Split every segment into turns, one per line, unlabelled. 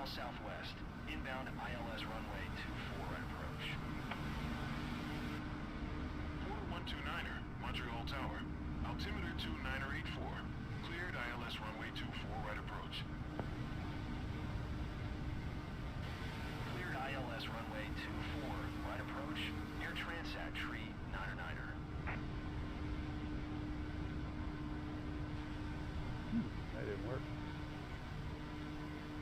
miles southwest. Inbound ILS runway 24 right approach.
4129er, Montreal Tower. Altimeter 2984. Cleared ILS runway 24 right approach.
Cleared ILS runway 24 right approach. Near Transat tree 9er.
That didn't work.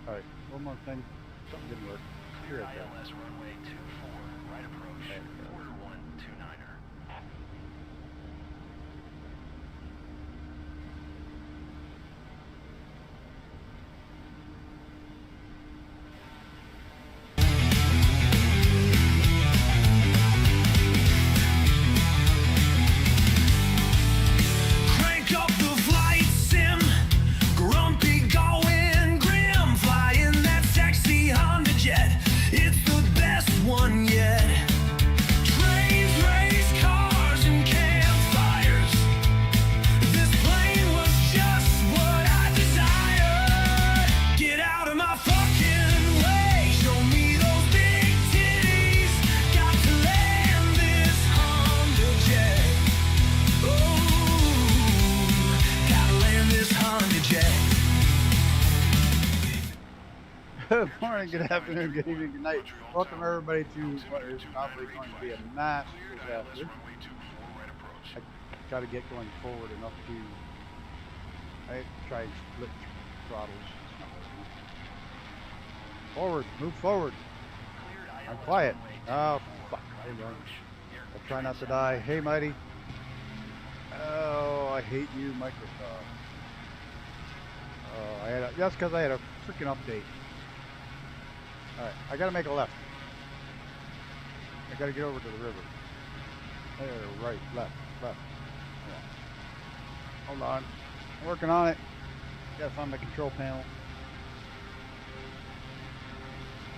Alright, one more thing. Something didn't work.
Cleared ILS runway 24 right approach. Quarter 129er.
Crank up the flight sim, grumpy going grim, flying that sexy Honda jet. It's the best one yet. Trains, race cars, and campfires. This plane was just what I desired. Get out of my fucking way. Show me those big titties. Got to land this Honda jet. Gotta land this Honda jet.
Good morning, good afternoon, good evening, good night. Welcome everybody to what is probably going to be a massive disaster. I gotta get going forward enough to try and split throttles. It's not working. Forward, move forward. I'm quiet. Oh fuck. Hang on. I'll try not to die. Hey Mighty. Oh, I hate you, Microsoft. Oh, that's because I had a freaking update. Alright, I gotta make a left. I gotta get over to the river. There, right, left. Yeah. Hold on. I'm working on it. Gotta find my control panel.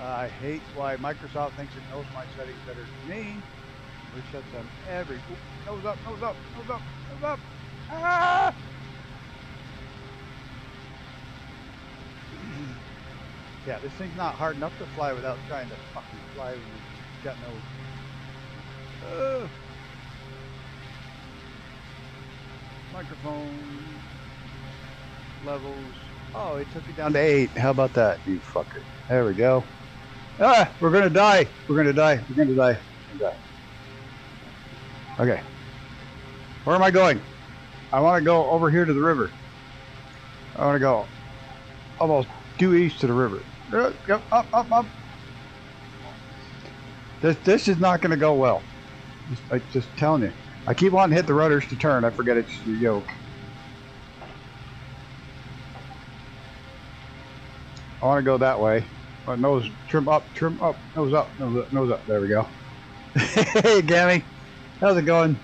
I hate why Microsoft thinks it knows my settings better than me. Resets them every. Nose up, nose up, nose up, nose up. Ah! Yeah, this thing's not hard enough to fly without trying to fucking fly when you've got no microphone levels. Oh, it took me down to 8. How about that, you fucker? There we go. Ah, we're gonna die. We're gonna die. We're gonna die. We're gonna die. Okay. Where am I going? I want to go over here to the river. I want to go almost due east to the river. Go up. This is not going to go well. I'm just telling you. I keep wanting to hit the rudders to turn. I forget it's the yoke. I want to go that way. My nose, trim up, nose up, nose up. There we go. Hey, Gammy. How's it going?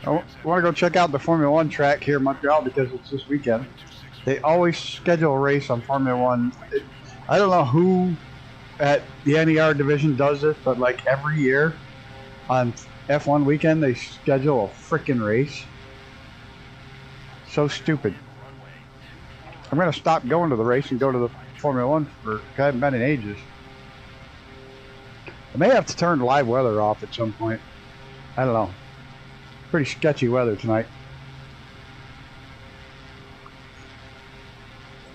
I want to go check out the Formula One track here in Montreal because it's this weekend. They always schedule a race on Formula One. I don't know who at the NER division does this, but like every year on F1 weekend, they schedule a freaking race. So stupid. I'm going to stop going to the race and go to the Formula One for, I haven't been in ages. I may have to turn live weather off at some point. I don't know. Pretty sketchy weather tonight.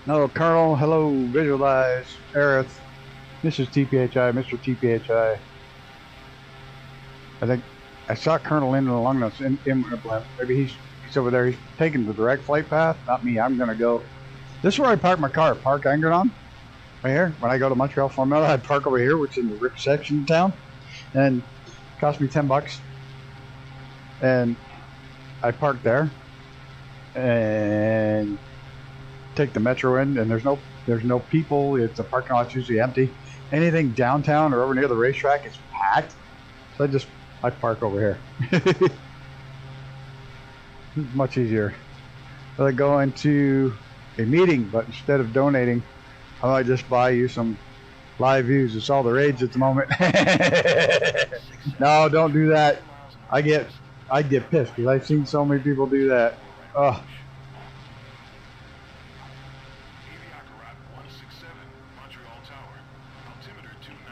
No, Colonel, hello, Visualize, Aerith, Mrs. TPHI, Mr. TPHI. I think I saw Colonel Lyndon along this implant. Maybe he's over there. He's taking the direct flight path. Not me. I'm gonna go. This is where I park my car. Park Angerdon, right here. When I go to Montreal Formula, I park over here, which is in the rich section of town, and it cost me $10. And I park there, and take the metro in, and there's no people. It's the parking lot's usually empty. Anything downtown or over near the racetrack is packed. So I park over here. Much easier. So I go into a meeting, but instead of donating, I might just buy you some live views. It's all the rage at the moment. No, don't do that. I get pissed because I've seen so many people do that. Ugh.
Aviaca Route 167, Montreal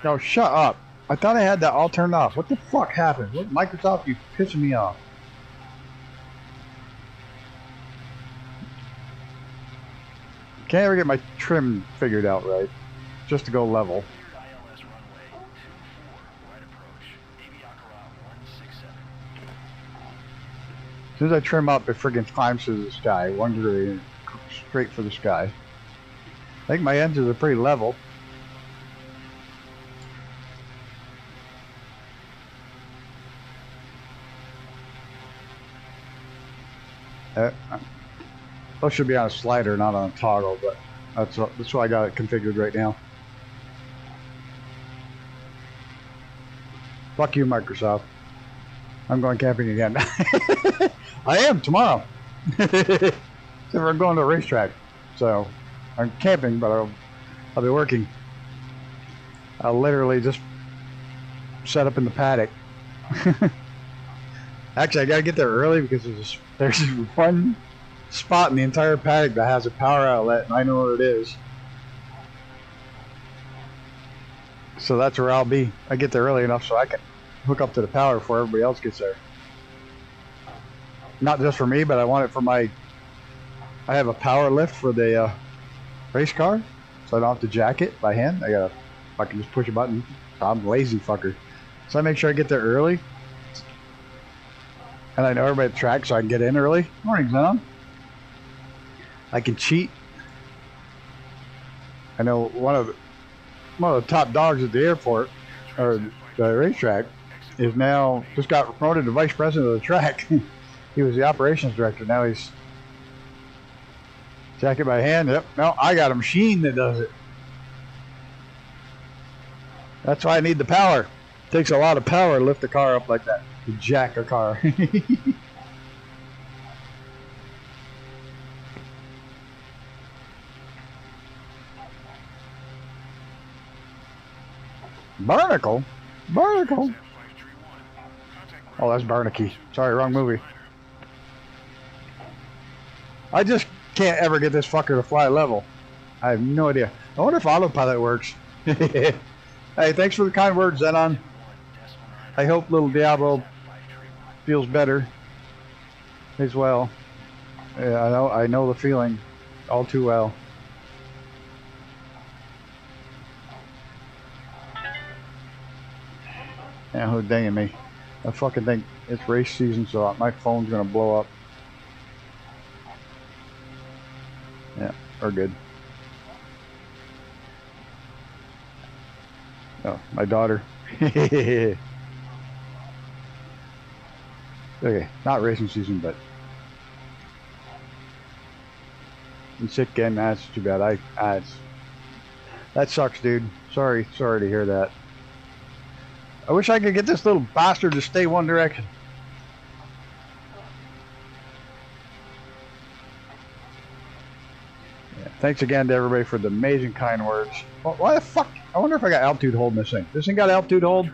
No, shut up. I thought I had that all turned off. What the fuck happened? What, Microsoft, you pissing me off. Can't ever get my trim figured out right. Just to go level.
Cleared ILS runway 24, right approach. Aviakara 167.
As soon as I trim up, it friggin' climbs to the sky. 1 degree and straight for the sky. I think my engines are pretty level. Those should be on a slider, not on a toggle, but that's why I got it configured right now. Fuck you, Microsoft. I'm going camping again. I am tomorrow. Except for I'm going to a racetrack. So I'm camping, but I'll be working. I'll literally just set up in the paddock. Actually, I gotta get there early because there's one spot in the entire paddock that has a power outlet, and I know where it is. So that's where I'll be. I get there early enough so I can hook up to the power before everybody else gets there. Not just for me, but I want it for I have a power lift for the race car, so I don't have to jack it by hand. I can just push a button. I'm a lazy fucker. So I make sure I get there early. And I know everybody at the track, so I can get in early. Morning, Xenon. I can cheat. I know one of the top dogs at the airport, or the racetrack, is now just got promoted to vice president of the track. He was the operations director. Now he's jack it by hand. Yep. No, I got a machine that does it. That's why I need the power. It takes a lot of power to lift the car up like that. To jack a car. Barnacle? Barnacle? Oh, that's Barnacle. Sorry, wrong movie. I just can't ever get this fucker to fly level. I have no idea. I wonder if autopilot works. Hey, thanks for the kind words, Zenon. I hope little Diablo feels better as well. Yeah, I know the feeling all too well. Yeah, who's danging me? I fucking think it's race season, so my phone's gonna blow up. Yeah, we're good. Oh, my daughter. Okay, not racing season, but I'm sick again. That's too bad. That sucks, dude. Sorry to hear that. I wish I could get this little bastard to stay one direction. Yeah, thanks again to everybody for the amazing kind words. Well, why the fuck? I wonder if I got altitude hold in this thing. This thing got altitude hold?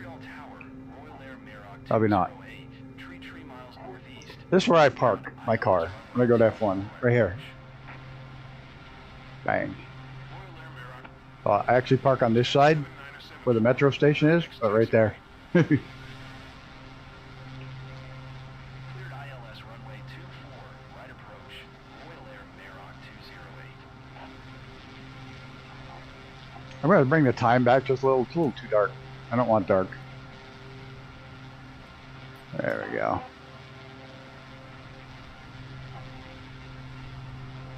Probably not. This is where I park my car when I go to F1. Right here. Bang. Well, I actually park on this side where the metro station is, but right there.
Cleared ILS runway 24, right approach. Royal Air Maroc 208.
I'm going to bring the time back just a little too dark. I don't want dark. There we go.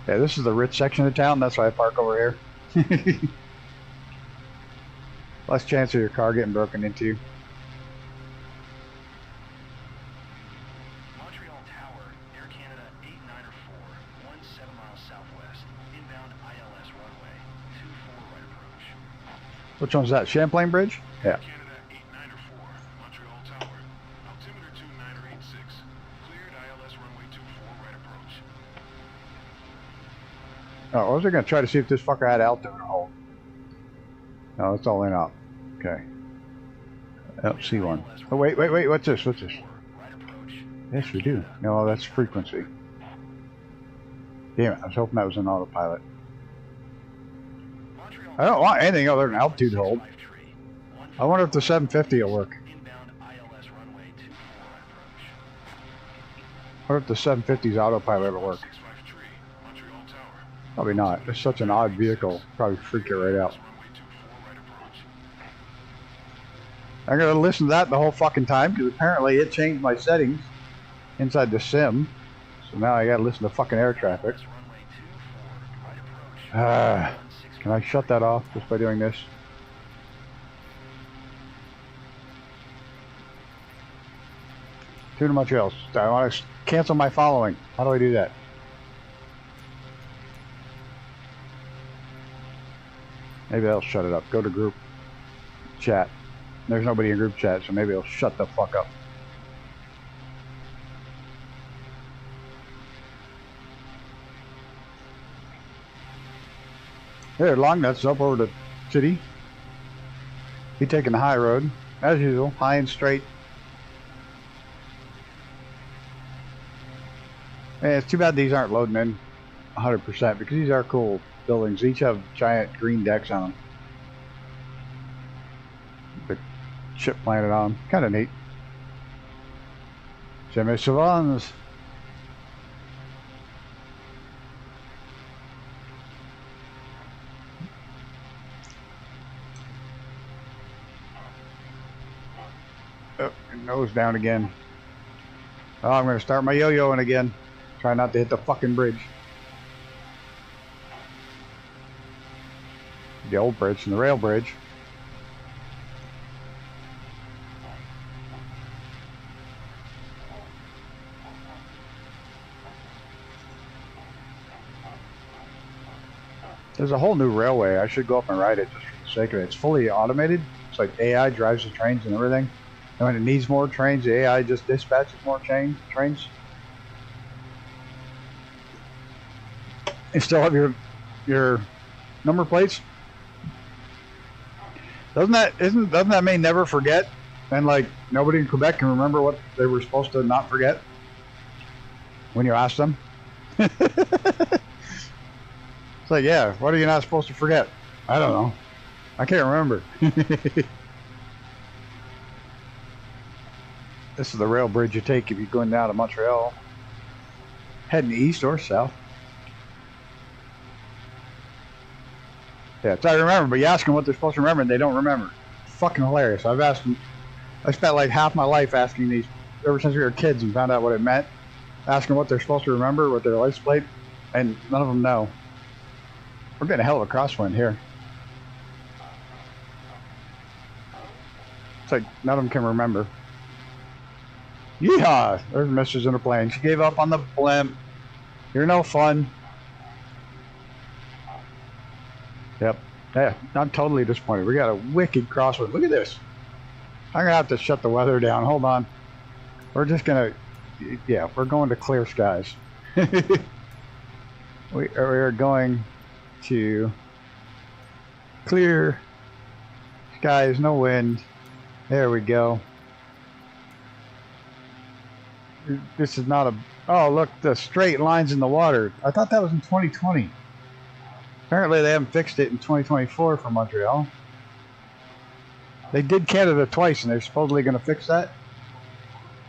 Yeah, this is the rich section of town. That's why I park over here. Less chance of your car getting broken into.
Montreal Tower, Air Canada 8904, 17 miles southwest. Inbound ILS runway 24, right approach.
Which one's that? Champlain Bridge? Yeah.
Canada 8904, Montreal Tower. Altimeter 2986. Cleared ILS runway 24, right approach.
Oh, I was going to try to see if this fucker had altitude hold. No, it's all in up. Okay. LC1. Oh, wait. What's this? What's this?
Right approach.
Yes, we do. No, that's frequency. Damn it. I was hoping that was an autopilot.
Montreal
I don't want anything other than altitude hold.
653,
I wonder if the 750 will work.
Inbound ILS runway 24 right approach.
I wonder if the 750's autopilot will work.
653, Montreal Tower.
Probably not. It's such an odd vehicle. Probably freak it right out.
Runway 24 right approach.
I'm gonna listen to that the whole fucking time because apparently it changed my settings inside the sim. So now I gotta listen to fucking air traffic.
ILS runway 24 right approach.
Can I shut that off just by doing this? Tune to Montreal. I want to cancel my following. How do I do that? Maybe I'll shut it up. Go to group chat. There's nobody in group chat, so maybe I'll shut the fuck up. Here, Longnut's up over the city. He taking the high road, as usual, high and straight. And it's too bad these aren't loading in 100% because these are cool buildings. Each have giant green decks on them. The ship planted on them. Kind of neat. Jimmy Savans. Oh, nose down again. Oh, I'm going to start my yo-yoing again. Try not to hit the fucking bridge. The old bridge and the rail bridge. There's a whole new railway. I should go up and ride it just for the sake of it. It's fully automated. It's like AI drives the trains and everything. And when it needs more trains, the AI just dispatches more trains. You still have your number plates. Doesn't that mean never forget? And like nobody in Quebec can remember what they were supposed to not forget when you ask them. It's like, yeah, what are you not supposed to forget? I don't know. I can't remember. This is the rail bridge you take if you're going down to Montreal, heading east or south. Yeah, it's I remember, but you ask them what they're supposed to remember and they don't remember. Fucking hilarious. I've asked them, I spent like half my life asking these ever since we were kids and found out what it meant. Asking what they're supposed to remember, what their license plate, and none of them know. We're getting a hell of a crosswind here. It's like none of them can remember. Yeehaw! There's Mrs. in a plane. She gave up on the blimp. You're no fun. Yep. Yeah, I'm totally disappointed. We got a wicked crosswind. Look at this. I'm going to have to shut the weather down. Hold on. We're just going to... Yeah, we're going to clear skies. We are going to clear skies, no wind. There we go. This is not a... Oh, look, the straight lines in the water. I thought that was in 2020. Apparently they haven't fixed it in 2024 for Montreal. They did Canada twice and they're supposedly going to fix that.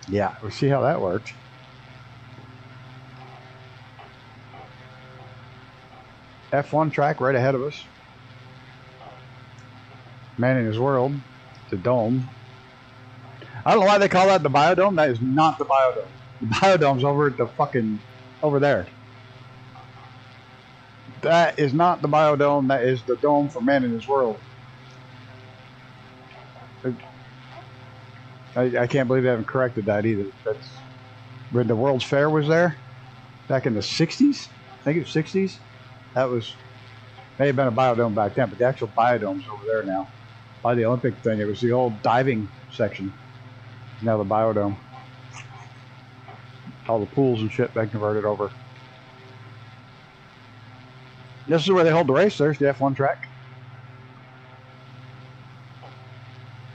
Yeah, we'll see how that works. F1 track right ahead of us. Man in his world. The dome. I don't know why they call that the biodome. That is not the biodome. The biodome's over at the fucking... over there. That is not the biodome. That is the dome for Man in his world. I can't believe they haven't corrected that either. That's when the World's Fair was there back in the 60s. I think it was 60s. That was may have been a biodome back then, but the actual biodome's over there now. By the Olympic thing, it was the old diving section. Now the biodome. All the pools and shit been converted over. This is where they hold the race. There's the F1 track.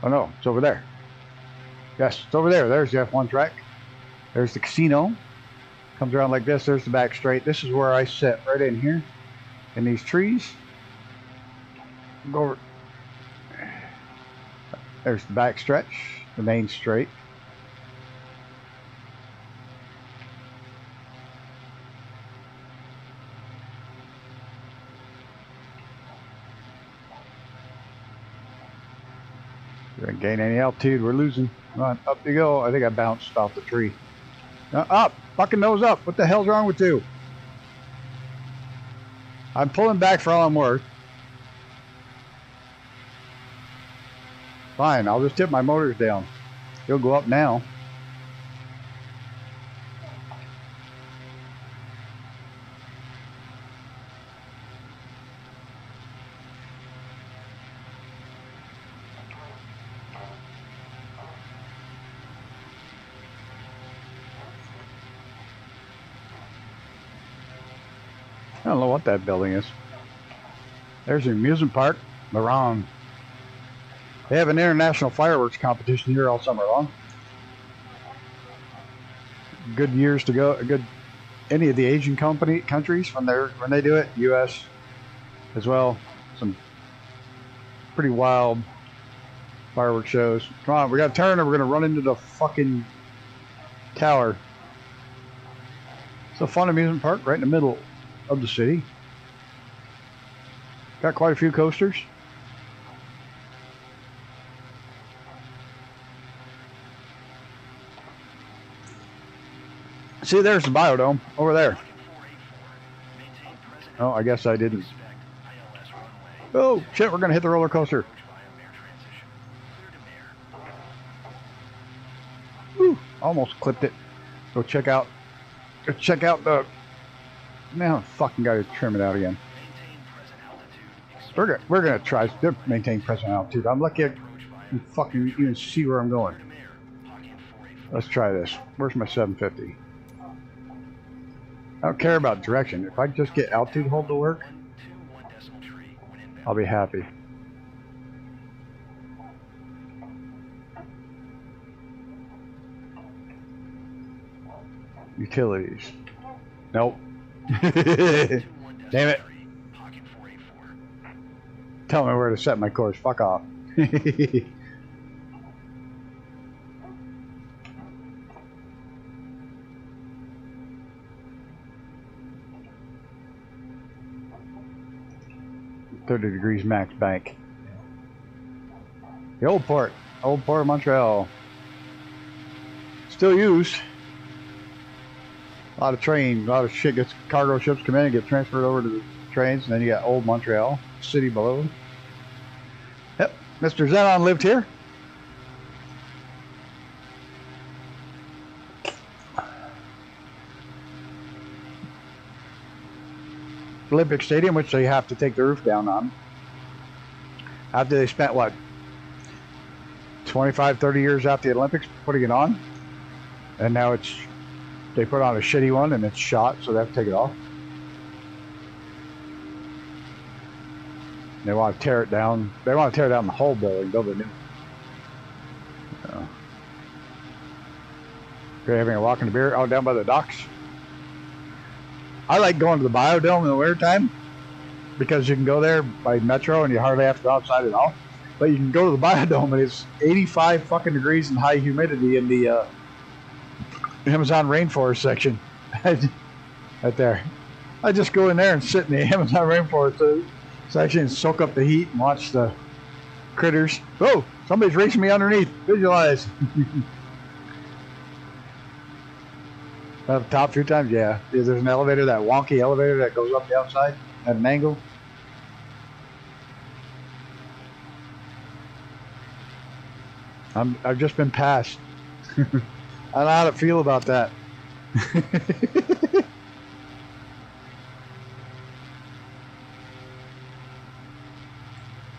Oh no, it's over there. Yes, it's over there. There's the F1 track. There's the casino. Comes around like this. There's the back straight. This is where I sit, right in here. In these trees. Go over. There's the back stretch, the main straight. We're gonna gain any altitude, we're losing. Come on, up you go. I think I bounced off the tree. Up! Fucking nose up! What the hell's wrong with you? I'm pulling back for all I'm worth. Fine, I'll just tip my motors down. He'll go up now. I don't know what that building is. There's an amusement park, Maran. They have an international fireworks competition here all summer long. Good years to go. Good. Any of the Asian countries when they do it, U.S. as well. Some pretty wild fireworks shows. Come on, we got to turn or we're gonna run into the fucking tower. It's a fun amusement park right in the middle of the city. Got quite a few coasters. See, there's the biodome over there. Oh, I guess I didn't. Oh shit, we're gonna hit the roller coaster. Woo, almost clipped it. Go check out the. Now I fucking gotta trim it out again. We're gonna try to maintain present altitude. I'm lucky I can fucking even see where I'm going. Let's try this. Where's my 750? I don't care about direction. If I just get altitude hold to work, I'll be happy. Utilities. Nope. Damn it. Tell me where to set my course. Fuck off. .30 max bank. The old port of Montreal. Still used. A lot of trains, a lot of shit gets, cargo ships come in and get transferred over to the trains, and then you got old Montreal, city below. Yep, Mr. Zenon lived here. Olympic Stadium, which they have to take the roof down on. After they spent, what, 25, 30 years after the Olympics putting it on. And now they put on a shitty one and it's shot, so they have to take it off. They want to tear it down. They want to tear down the whole building, build a new. You're having a walk in the beer out down by the docks. I like going to the biodome in the winter time because you can go there by metro and you hardly have to go outside at all. But you can go to the biodome and it's 85 fucking degrees and high humidity in the Amazon rainforest section. Right there. I just go in there and sit in the Amazon rainforest section and soak up the heat and watch the critters. Oh, somebody's racing me underneath. Visualize. Up top a few times, yeah. There's an elevator, that wonky elevator that goes up the outside at an angle. I've just been passed. I don't know how to feel about that.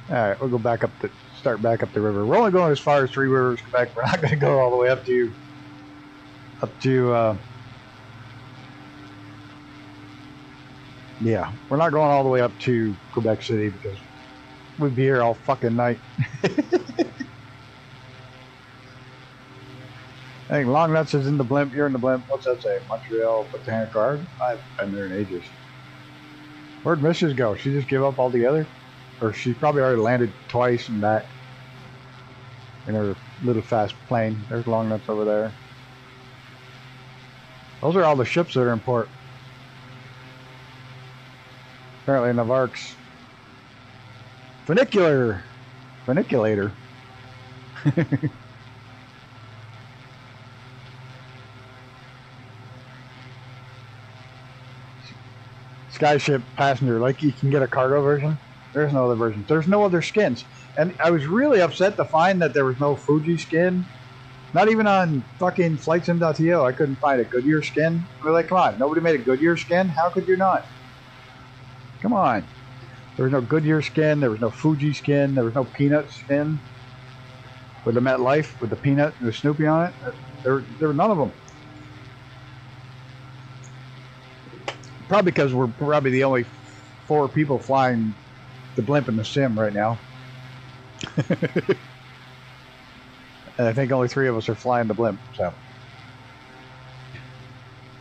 All right, we'll go back up start back up the river. We're only going as far as Three Rivers, Quebec. We're not going to go all the way up to yeah, we're not going all the way up to Quebec City because we'd be here all fucking night. I think Long Nuts is in the blimp. You're in the blimp. What's that say? Montreal Botanic Garden? I've been there in ages. Where'd Mrs. go? She just give up altogether? Or she probably already landed twice and back. in her little fast plane. There's long nuts over there. Those are all the ships that are in port. Apparently Navarque's funiculator. Skyship passenger, like you can get a cargo version. There's no other version. There's no other skins. And I was really upset to find that there was no Fuji skin. Not even on fucking FlightSim.to. I couldn't find a Goodyear skin. We're like, come on, nobody made a Goodyear skin? How could you not? Come on. There was no Goodyear skin, there was no Fuji skin, there was no Peanut skin. With the MetLife, with the Peanut and the Snoopy on it. There were none of them. Probably because we're probably the only 4 people flying the blimp in the sim right now. And I think only 3 of us are flying the blimp, so.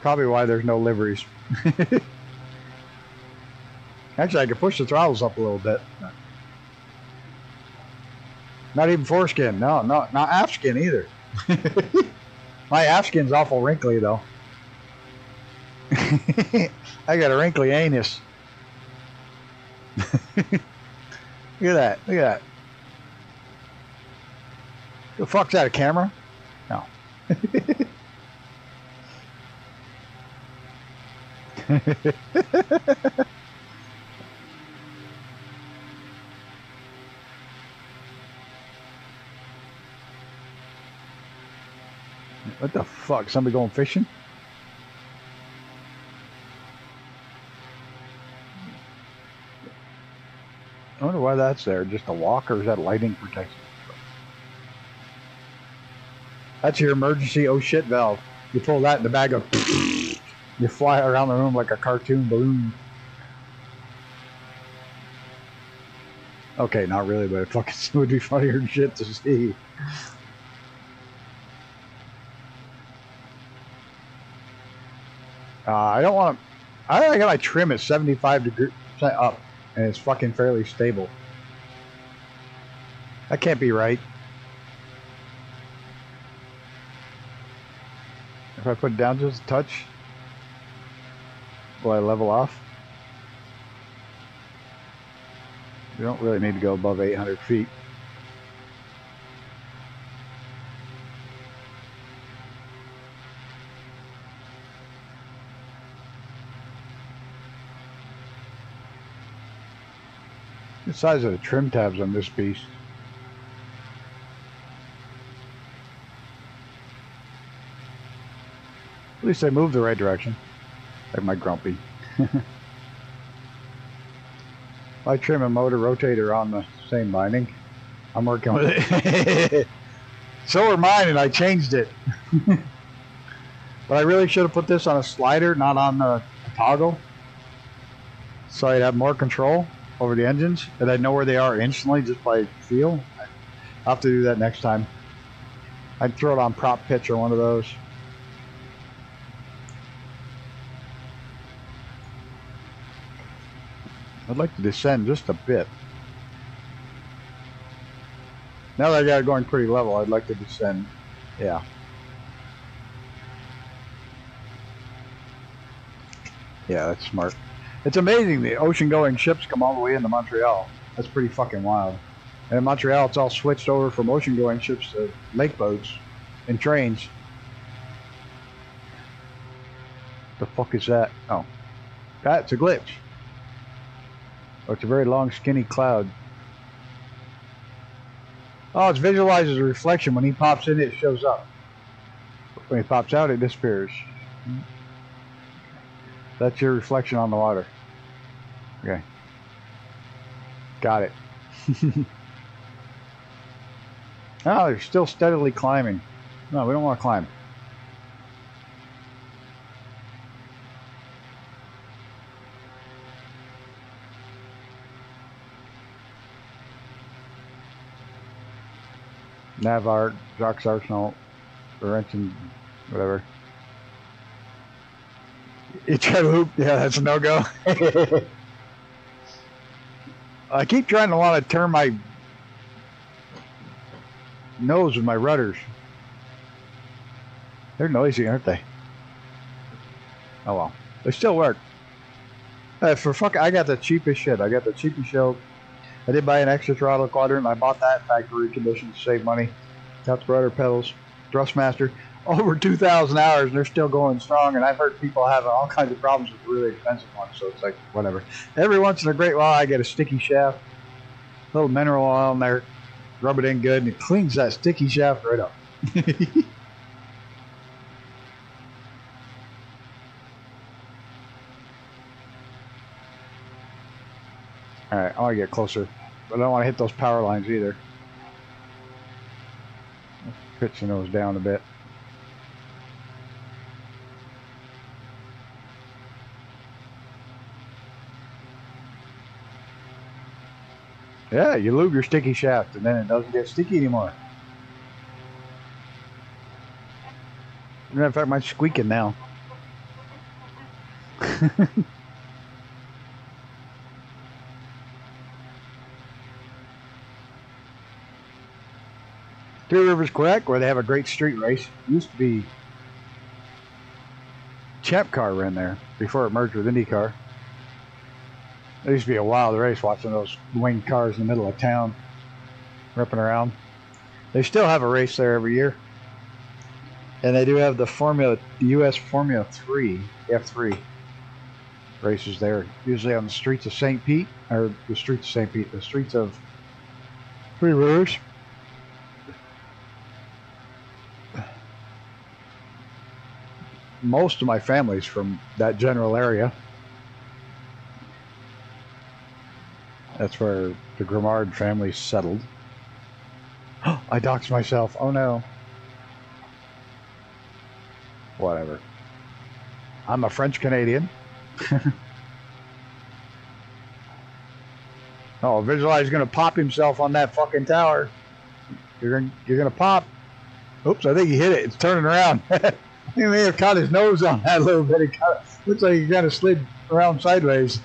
Probably why there's no liveries. Actually, I could push the throttles up a little bit. Not even foreskin. No, not aft skin either. My aft skin's awful wrinkly, though. I got a wrinkly anus. Look at that. Look at that. The fuck's that, a camera? No. What the fuck? Somebody going fishing? I wonder why that's there. Just a walk, or is that lighting protection? That's your emergency oh shit valve. You pull that in the bag of you fly around the room like a cartoon balloon. Okay, not really, but it fucking would be funnier than shit to see. I don't want to. I got my trim at 75% up, and it's fucking fairly stable. That can't be right. If I put it down just a touch, will I level off? You don't really need to go above 800 feet. The size of the trim tabs on this beast. At least they moved the right direction. Like my grumpy. My trim and motor rotator on the same binding. I'm working with it. So are mine, and I changed it. But I really should have put this on a slider, not on the toggle. So I'd have more control over the engines, and I'd know where they are instantly just by feel. I'll have to do that next time. I'd throw it on prop pitch or one of those. I'd like to descend just a bit. Now that I got it going pretty level, I'd like to descend. Yeah. Yeah, that's smart. It's amazing the ocean-going ships come all the way into Montreal. That's pretty fucking wild. And in Montreal, it's all switched over from ocean-going ships to lake boats and trains. The fuck is that? Oh. That's a glitch. Oh, it's a very long, skinny cloud. Oh, it visualizes a reflection. When he pops in, it shows up. When he pops out, it disappears. That's your reflection on the water. Okay. Got it. Oh, they're still steadily climbing. No, we don't want to climb. Navart, Jacques Arsenal, Laurentian, whatever. You try to loop? Yeah, that's a no-go. I keep trying to want to turn my nose with my rudders. They're noisy, aren't they? Oh well. They still work. I got the cheapest shit. I got the cheapest show. I did buy an extra throttle quadrant. I bought that factory condition to save money. Got the rudder pedals. Thrustmaster. Over 2,000 hours and they're still going strong. And I've heard people having all kinds of problems with really expensive ones. So it's like, whatever. Every once in a great while I get a sticky shaft. A little mineral oil in there. Rub it in good and it cleans that sticky shaft right up. Alright, I want to get closer, but I don't want to hit those power lines either. Pitch the nose down a bit. Yeah, you lube your sticky shaft and then it doesn't get sticky anymore. As a matter of fact, mine's squeaking now. Three Rivers Quebec, where they have a great street race. It used to be Champ Car ran there before it merged with IndyCar. It used to be a wild race watching those winged cars in the middle of town ripping around. They still have a race there every year. And they do have the US Formula 3, F3 races there, usually on the streets of St. Pete, or the streets of Three Rivers. Most of my family's from that general area. That's where the Grimard family settled. I doxed myself. Oh no. Whatever. I'm a French Canadian. Oh, Visualize is gonna pop himself on that fucking tower. You're gonna pop. Oops, I think he hit it. It's turning around. He may have caught his nose on that a little bit. Looks like he kind of slid around sideways.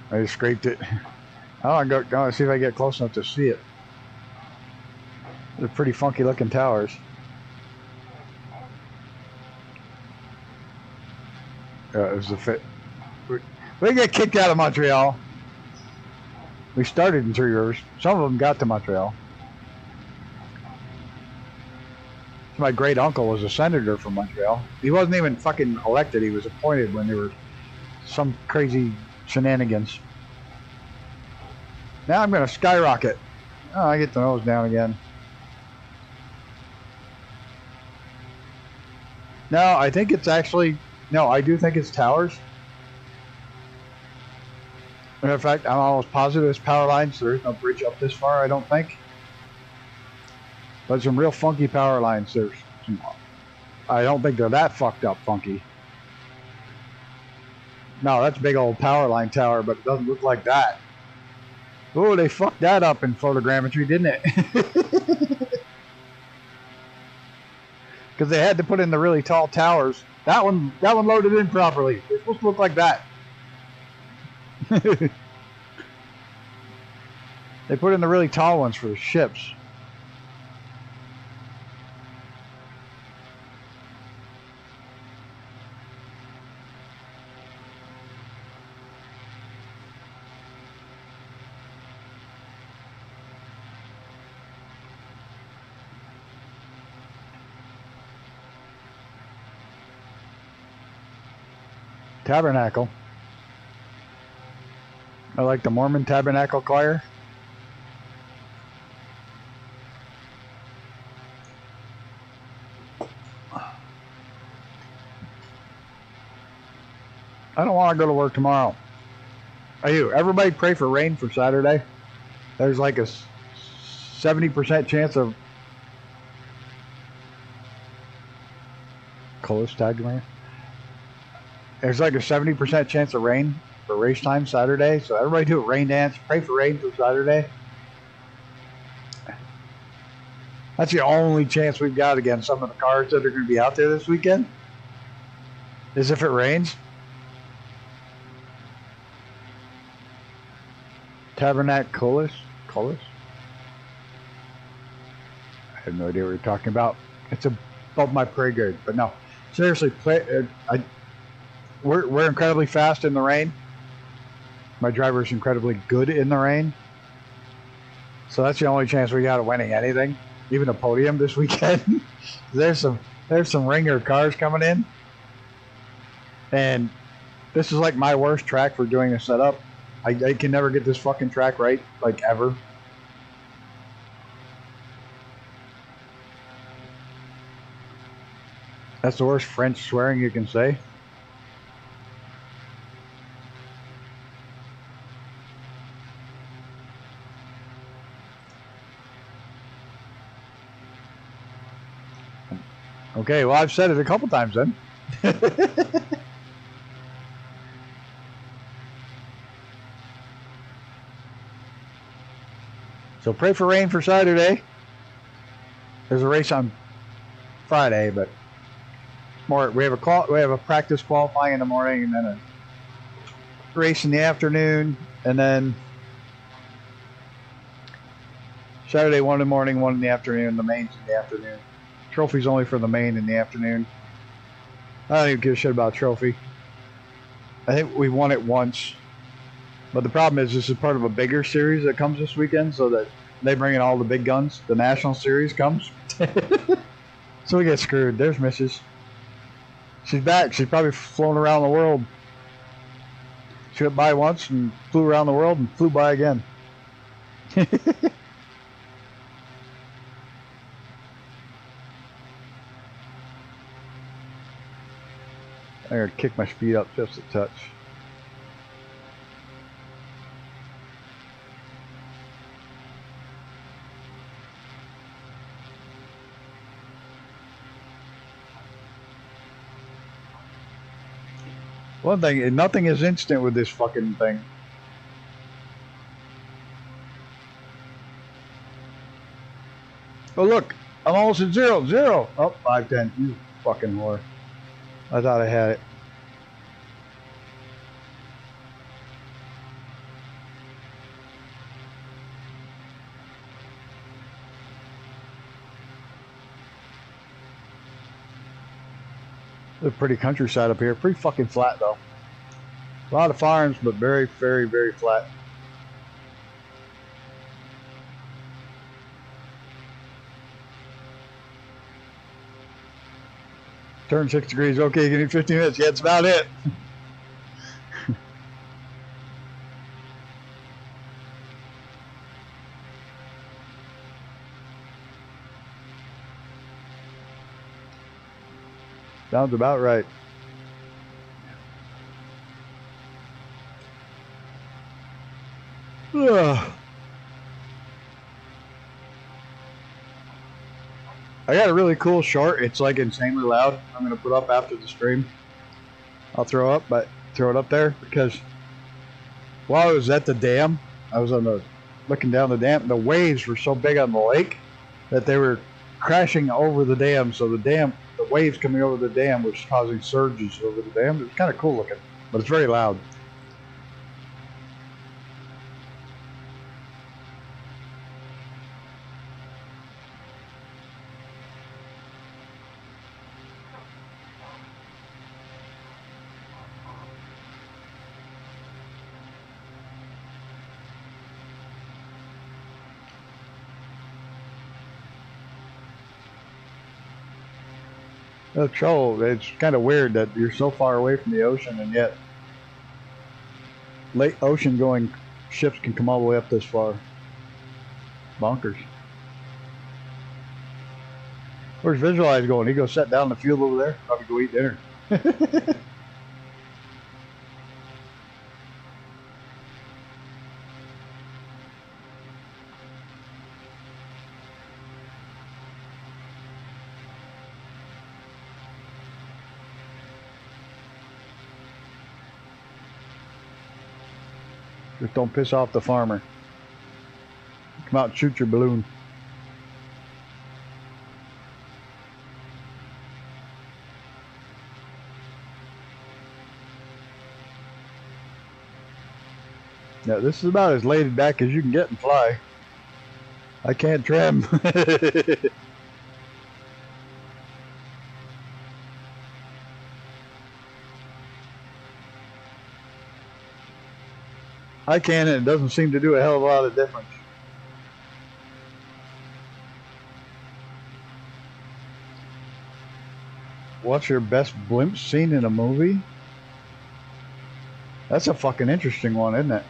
I just scraped it. I'm going to see if I get close enough to see it. They're pretty funky looking towers. It was the fit. We get kicked out of Montreal. We started in Three Rivers. Some of them got to Montreal. My great uncle was a senator from Montreal. He wasn't even fucking elected. He was appointed when there were some crazy shenanigans. Now I'm going to skyrocket. Oh, I get the nose down again. No, I think it's actually... No, I do think it's towers. Matter of fact, I'm almost positive it's power lines. There is no bridge up this far, I don't think. But some real funky power lines. There's some, I don't think they're that fucked up funky. No, that's a big old power line tower, but it doesn't look like that. Oh, they fucked that up in photogrammetry, didn't it? Because they had to put in the really tall towers. That one loaded in properly. It's supposed to look like that. They put in the really tall ones for the ships. Tabernacle. I like the Mormon Tabernacle Choir. I don't want to go to work tomorrow. Everybody pray for rain for Saturday. There's like a 70% chance of close tag man. There's like a 70% chance of rain for race time Saturday. So everybody do a rain dance. Pray for rain for Saturday. That's the only chance we've got against some of the cars that are going to be out there this weekend. As if it rains. Tabernaculus? Culus? I have no idea what you're talking about. It's above my pay grade, but no. Seriously, we're incredibly fast in the rain. My driver's incredibly good in the rain. So that's the only chance we got of winning anything, even a podium this weekend. There's some ringer cars coming in, and this is like my worst track for doing a setup. I can never get this fucking track right, like ever. That's the worst French swearing you can say. Okay, well, I've said it a couple times then. So pray for rain for Saturday. There's a race on Friday, but we have a practice qualifying in the morning, and then a race in the afternoon, and then Saturday one in the morning, one in the afternoon. The main's in the afternoon. Trophy's only for the main in the afternoon. I don't even give a shit about a trophy. I think we won it once. But the problem is this is part of a bigger series that comes this weekend, so that they bring in all the big guns. The national series comes. So we get screwed. There's Mrs. She's back. She's probably flown around the world. She went by once and flew around the world and flew by again. I gotta kick my speed up just a touch. One thing, nothing is instant with this fucking thing. Oh look, I'm almost at zero. Oh, 510. You fucking whore. I thought I had it. It's a pretty countryside up here. Pretty fucking flat though. A lot of farms, but very, very, very flat. Turn 6 degrees. Okay, give me 15 minutes. Yeah, that's about it. Sounds about right. Ugh. I got a really cool short. It's like insanely loud. I'm gonna put up after the stream. I'll throw it up there because while I was at the dam, I was looking down the dam. The waves were so big on the lake that they were crashing over the dam. So the waves coming over the dam was causing surges over the dam. It was kind of cool looking, but it's very loud. The trouble, it's kind of weird that you're so far away from the ocean and yet late ocean going ships can come all the way up this far. Bonkers. Where's Visualize going? He goes sit down in the field over there. Probably go eat dinner. Just don't piss off the farmer. Come out and shoot your balloon. Yeah, this is about as laid back as you can get and fly. I can't trim. I can, and it doesn't seem to do a hell of a lot of difference. What's your best blimp scene in a movie? That's a fucking interesting one, isn't it?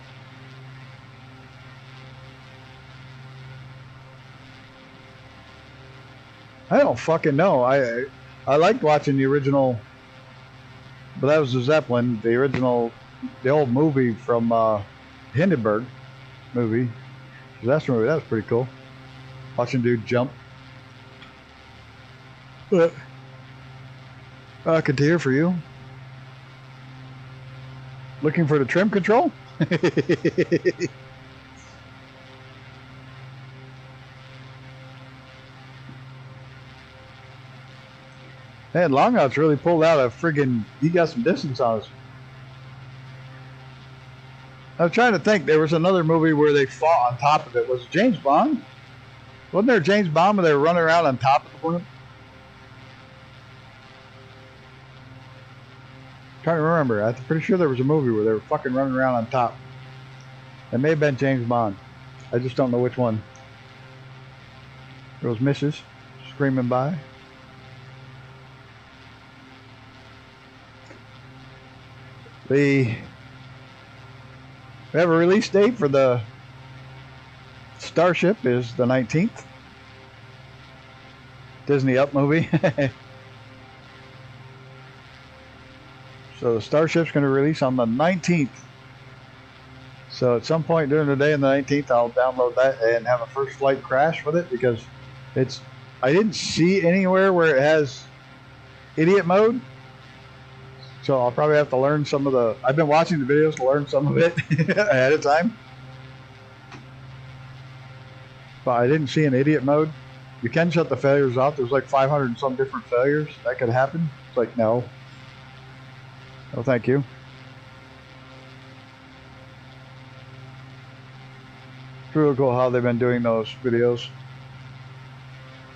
I don't fucking know. I liked watching the original, but that was the Zeppelin, the original, the old movie from Hindenburg movie. Disaster movie. That was pretty cool. Watching dude jump. But I could hear for you. Looking for the trim control? Man, Longout's really pulled out a friggin'. He got some distance on us. I was trying to think. There was another movie where they fought on top of it. Was it James Bond? Wasn't there James Bond where they were running around on top of the blimp? Trying to remember. I'm pretty sure there was a movie where they were fucking running around on top. It may have been James Bond. I just don't know which one. There was Mrs. screaming by. We have a release date for the Starship is the 19th. Disney Up movie. So the Starship's going to release on the 19th. So at some point during the day on the 19th, I'll download that and have a first flight crash with it because I didn't see anywhere where it has idiot mode. So I'll probably have to learn some of the... I've been watching the videos to learn some of it ahead of time. But I didn't see an idiot mode. You can shut the failures off. There's like 500 and some different failures that could happen. It's like, no. No, thank you. It's really cool how they've been doing those videos.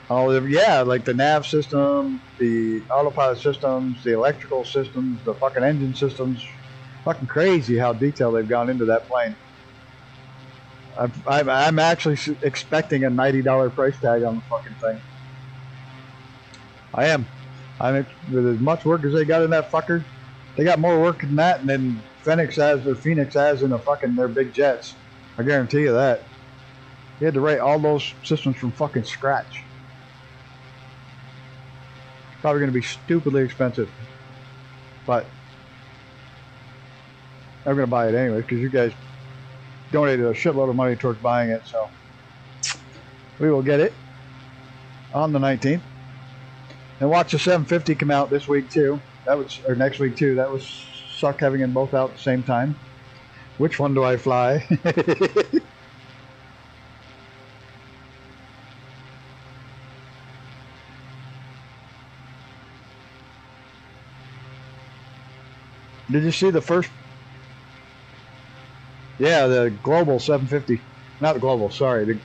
Yeah, like the nav system, the autopilot systems, the electrical systems, the fucking engine systems. Fucking crazy how detailed they've gone into that plane. I'm actually expecting a $90 price tag on the fucking thing. I am. With as much work as they got in that fucker, they got more work than that, and then Phoenix has in a fucking their big jets. I guarantee you that. They had to write all those systems from fucking scratch. Probably going to be stupidly expensive, but I'm going to buy it anyway because you guys donated a shitload of money towards buying it, so we will get it on the 19th and watch the 750 come out this week too. Or next week too. That was suck having them both out at the same time. Which one do I fly? Did you see the first? Yeah, the Global 750. Not the Global, sorry. The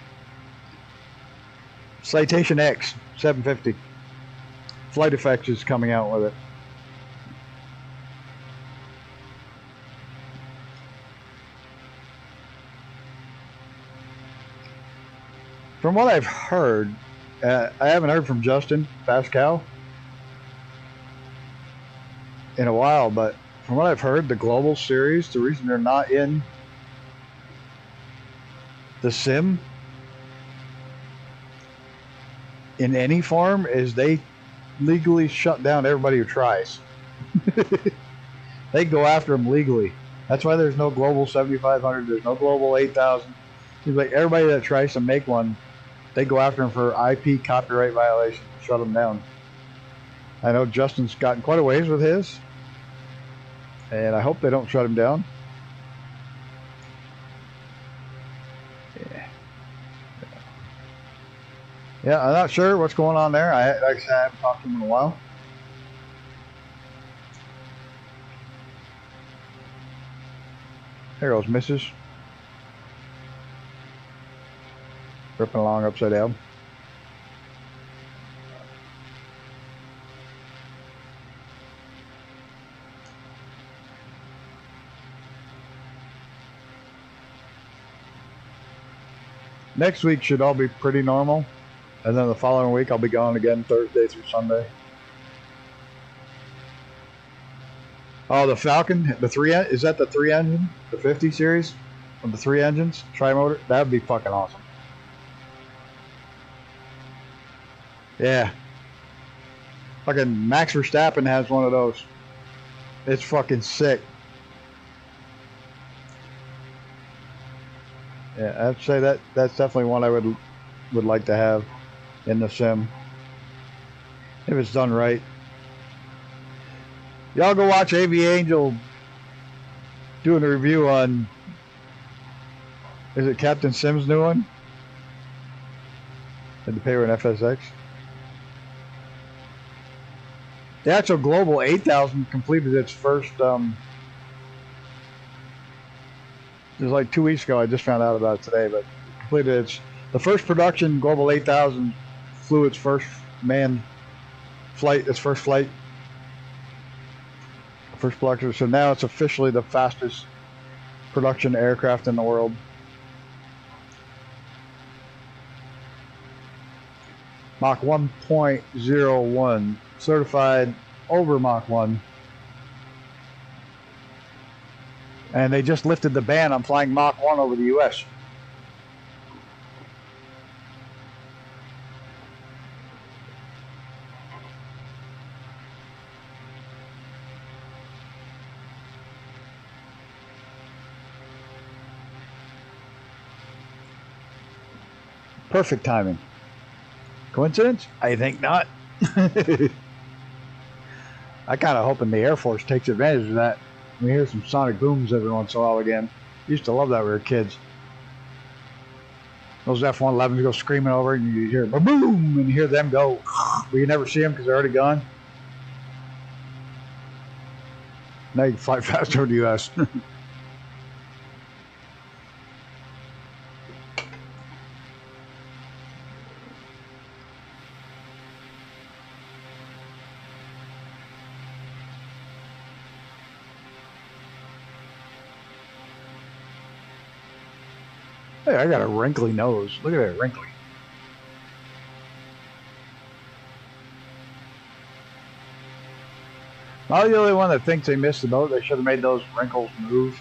Citation X 750. Flight Effects is coming out with it. From what I've heard, I haven't heard from Justin Pascal in a while, but from what I've heard, the Global series, the reason they're not in the sim in any form is they legally shut down everybody who tries. They go after them legally. That's why there's no Global 7500, there's no Global 8000. It's like everybody that tries to make one, they go after them for IP copyright violation, shut them down. I know Justin's gotten quite a ways with his, and I hope they don't shut him down. Yeah, I'm not sure what's going on there. Like I said, I haven't talked to him in a while. There goes Mrs. Ripping along upside down. Next week should all be pretty normal. And then the following week I'll be going again Thursday through Sunday. Oh, the Falcon, the 3, is that the 3 engine? The 50 series? With the 3 engines? Tri-motor? That would be fucking awesome. Yeah. Fucking Max Verstappen has one of those. It's fucking sick. Yeah, I'd say that's definitely one I would like to have in the sim. If it's done right. Y'all go watch AV Angel doing a review on, is it Captain Sim's new one? Had to pay her an FSX. The actual Global 8000 completed its first, it was like 2 weeks ago, I just found out about it today, but completed the first production Global 8000 flew its first manned flight, its first flight. First production, so now it's officially the fastest production aircraft in the world. Mach 1.01, certified over Mach 1. And they just lifted the ban on flying Mach 1 over the US. Perfect timing. Coincidence? I think not. I kind of hoping the Air Force takes advantage of that. We hear some sonic booms every once in a while again. Used to love that when we were kids. Those F-111s go screaming over and you hear boom, and you hear them go, but you never see them because they're already gone. Now you can fly fast over the U.S. Hey, I got a wrinkly nose. Look at that, wrinkly. Am I the only one that thinks they missed the boat? They should have made those wrinkles move.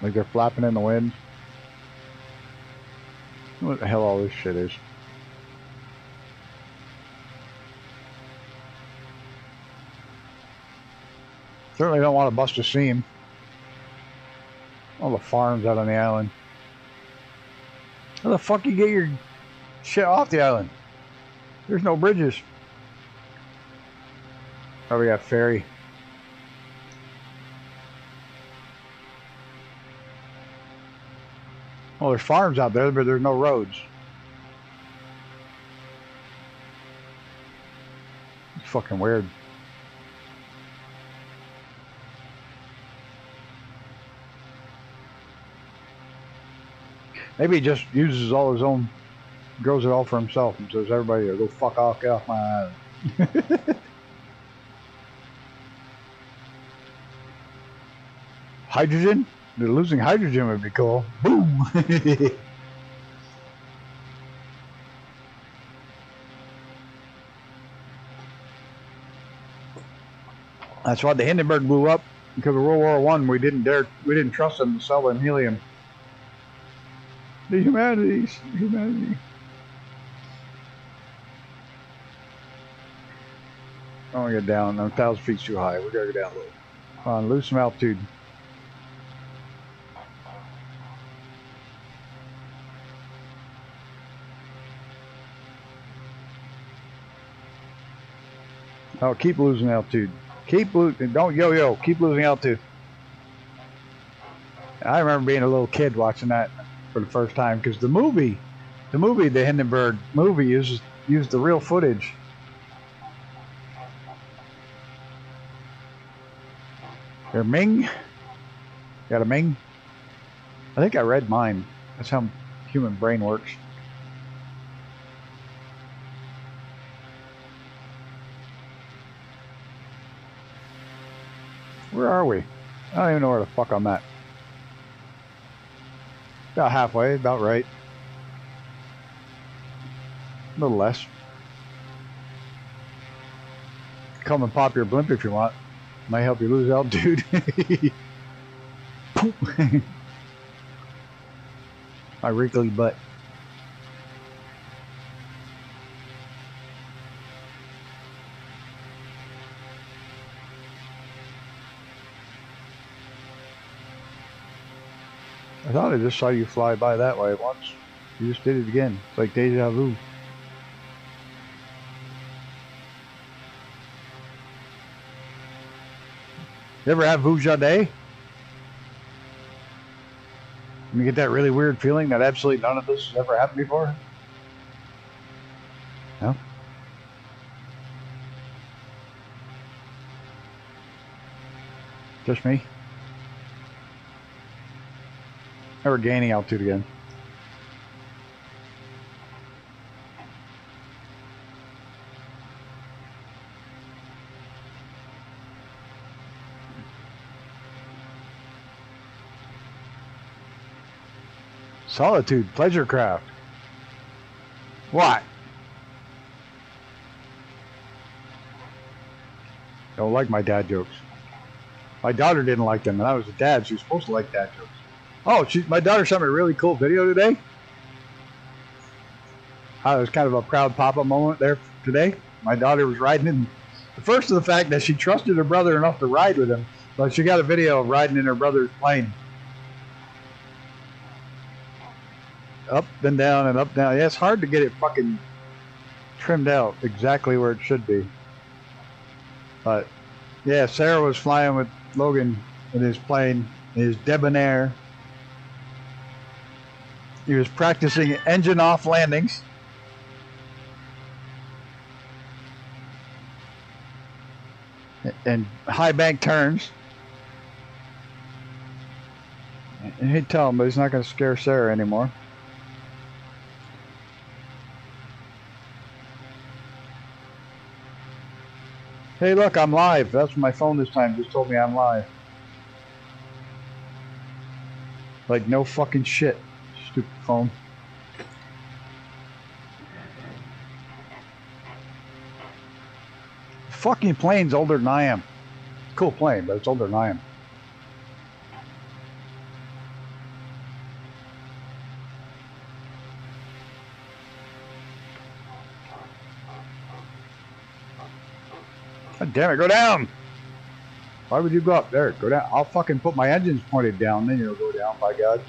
Like they're flapping in the wind. What the hell all this shit is. Certainly don't want to bust a seam. All the farms out on the island. How the fuck you get your shit off the island? There's no bridges. Oh, we got ferry. Well, there's farms out there, but there's no roads. It's fucking weird. Maybe he just uses all his own, grows it all for himself and says, everybody, go fuck off, get off my island. Hydrogen? They're losing hydrogen would be cool. Boom! That's why the Hindenburg blew up, because of World War I. We didn't trust them to sell them helium. The humanities. Humanity. I want to get down. I'm 1,000 feet too high. We gotta go down a little. Come on, lose some altitude. Oh, keep losing altitude. Keep losing. Don't yo-yo. Keep losing altitude. I remember being a little kid watching that for the first time, because the movie, the Hindenburg movie, used the real footage. There, Ming. Got a Ming. I think I read mine. That's how human brain works. Where are we? I don't even know where the fuck I'm at. About halfway, about right. A little less. Come and pop your blimp if you want. Might help you lose altitude. My wrinkly butt. I thought I just saw you fly by that way once. You just did it again. It's like deja vu. You ever have Vujade? You get that really weird feeling that absolutely none of this has ever happened before? No? Just me? Now we're gaining altitude again. Solitude, pleasure craft. What? Don't like my dad jokes. My daughter didn't like them, and I was a dad. She was supposed to like dad jokes. Oh, my daughter sent me a really cool video today. It was kind of a proud papa moment there today. My daughter was riding in. First of the fact that she trusted her brother enough to ride with him, but she got a video of riding in her brother's plane. Up and down and up down. Yeah, it's hard to get it fucking trimmed out exactly where it should be. But yeah, Sarah was flying with Logan in his plane, his Debonair. He was practicing engine off landings. And high bank turns. And he'd tell him, but he's not going to scare Sarah anymore. Hey, look, I'm live. That's what my phone this time just told me I'm live. Like, no fucking shit. Stupid phone. Fucking plane's older than I am. Cool plane, but it's older than I am. God damn it, go down! Why would you go up there? Go down. I'll fucking put my engines pointed down, then you'll go down, by God.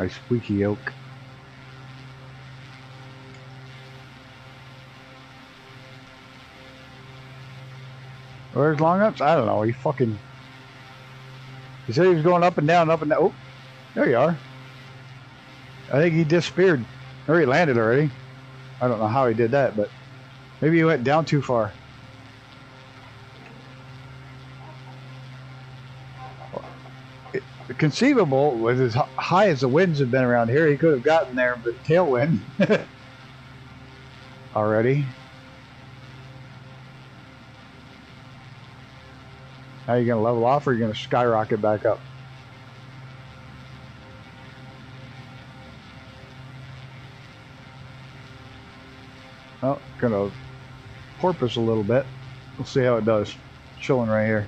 My squeaky oak. Where's Long Ups? I don't know. He fucking... He said he was going up and down, up and down. Oh, there you are. I think he disappeared. Or he landed already. I don't know how he did that, but maybe he went down too far. Conceivable, with as high as the winds have been around here, he could have gotten there with tailwind already. Now you're going to level off, or you're going to skyrocket back up? Oh, gonna porpoise a little bit. We'll see how it does. Chilling right here.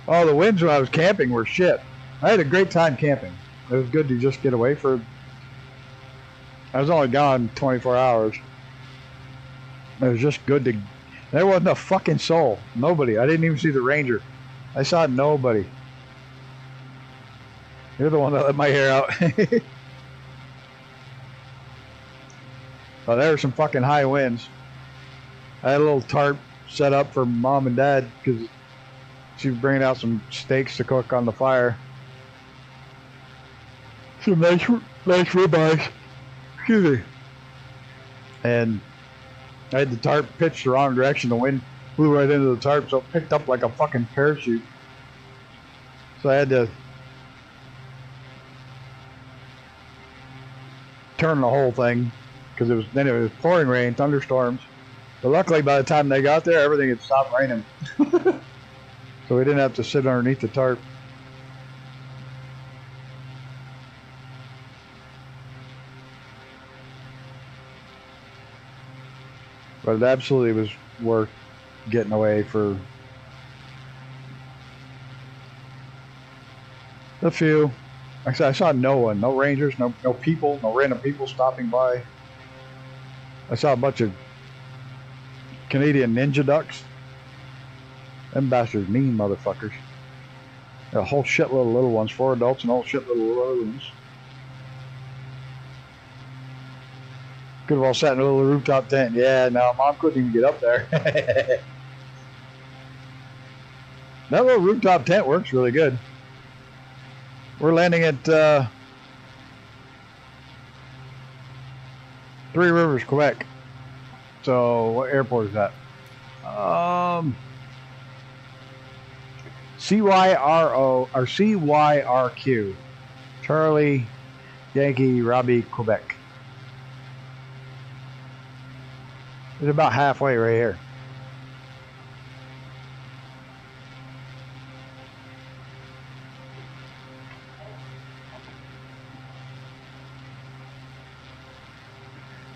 Oh, the winds when I was camping were shit. I had a great time camping. It was good to just get away for... I was only gone 24 hours. It was just good to... There wasn't a fucking soul. Nobody. I didn't even see the ranger. I saw nobody. You're the one that let my hair out. Oh, there were some fucking high winds. I had a little tarp set up for Mom and Dad because she was bringing out some steaks to cook on the fire. Some nice ribeyes. Excuse me. and I had the tarp pitched the wrong direction. The wind blew right into the tarp, so it picked up like a fucking parachute. So I had to turn the whole thing because it was pouring rain, thunderstorms. But luckily, by the time they got there, everything had stopped raining, so we didn't have to sit underneath the tarp. But it absolutely was worth getting away for a few. Like I said, I saw no one, no rangers, no people, no random people stopping by. I saw a bunch of Canadian ninja ducks. Them bastards mean motherfuckers. A whole shitload of little ones, 4 adults and a whole shitload of little ones. Could have all sat in a little rooftop tent. Yeah, no, Mom couldn't even get up there. That little rooftop tent works really good. We're landing at Three Rivers, Quebec. So, what airport is that? CYRO or CYRQ. Charlie Yankee Robbie, Quebec. It's about halfway right here.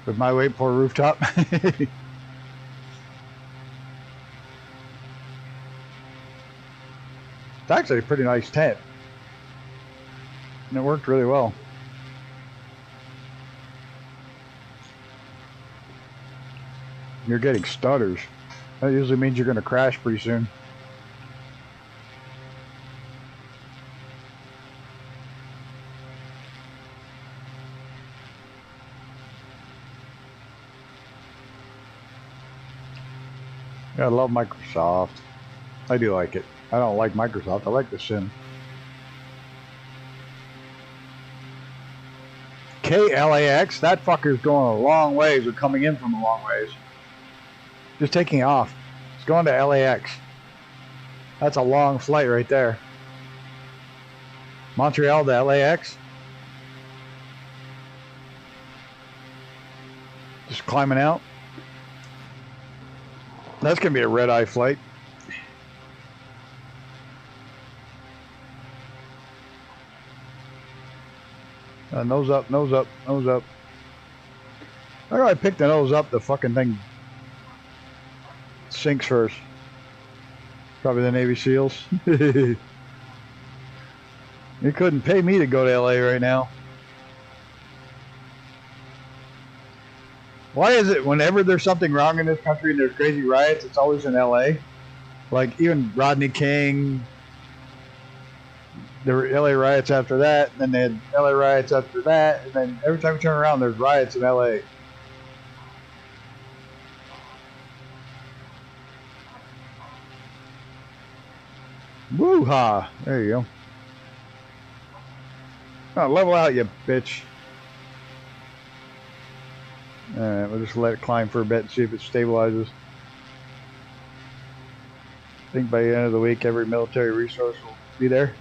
With my wait for rooftop. It's actually a pretty nice tent. And it worked really well. You're getting stutters. That usually means you're going to crash pretty soon. Yeah, I love Microsoft. I do like it. I don't like Microsoft. I like the Sim. KLAX, that fucker's going a long ways or coming in from a long ways. Just taking off. It's going to LAX. That's a long flight right there. Montreal to LAX. Just climbing out. That's going to be a red-eye flight. Nose up, nose up, nose up. How do I pick the nose up? The fucking thing sinks first. Probably the Navy SEALs. You couldn't pay me to go to LA right now. Why is it whenever there's something wrong in this country and there's crazy riots, it's always in LA? Like even Rodney King, there were LA riots after that, and then they had LA riots after that, and then every time you turn around, there's riots in LA. Woo-ha! There you go. Oh, level out, you bitch. Alright, we'll just let it climb for a bit and see if it stabilizes. I think by the end of the week, every military resource will be there.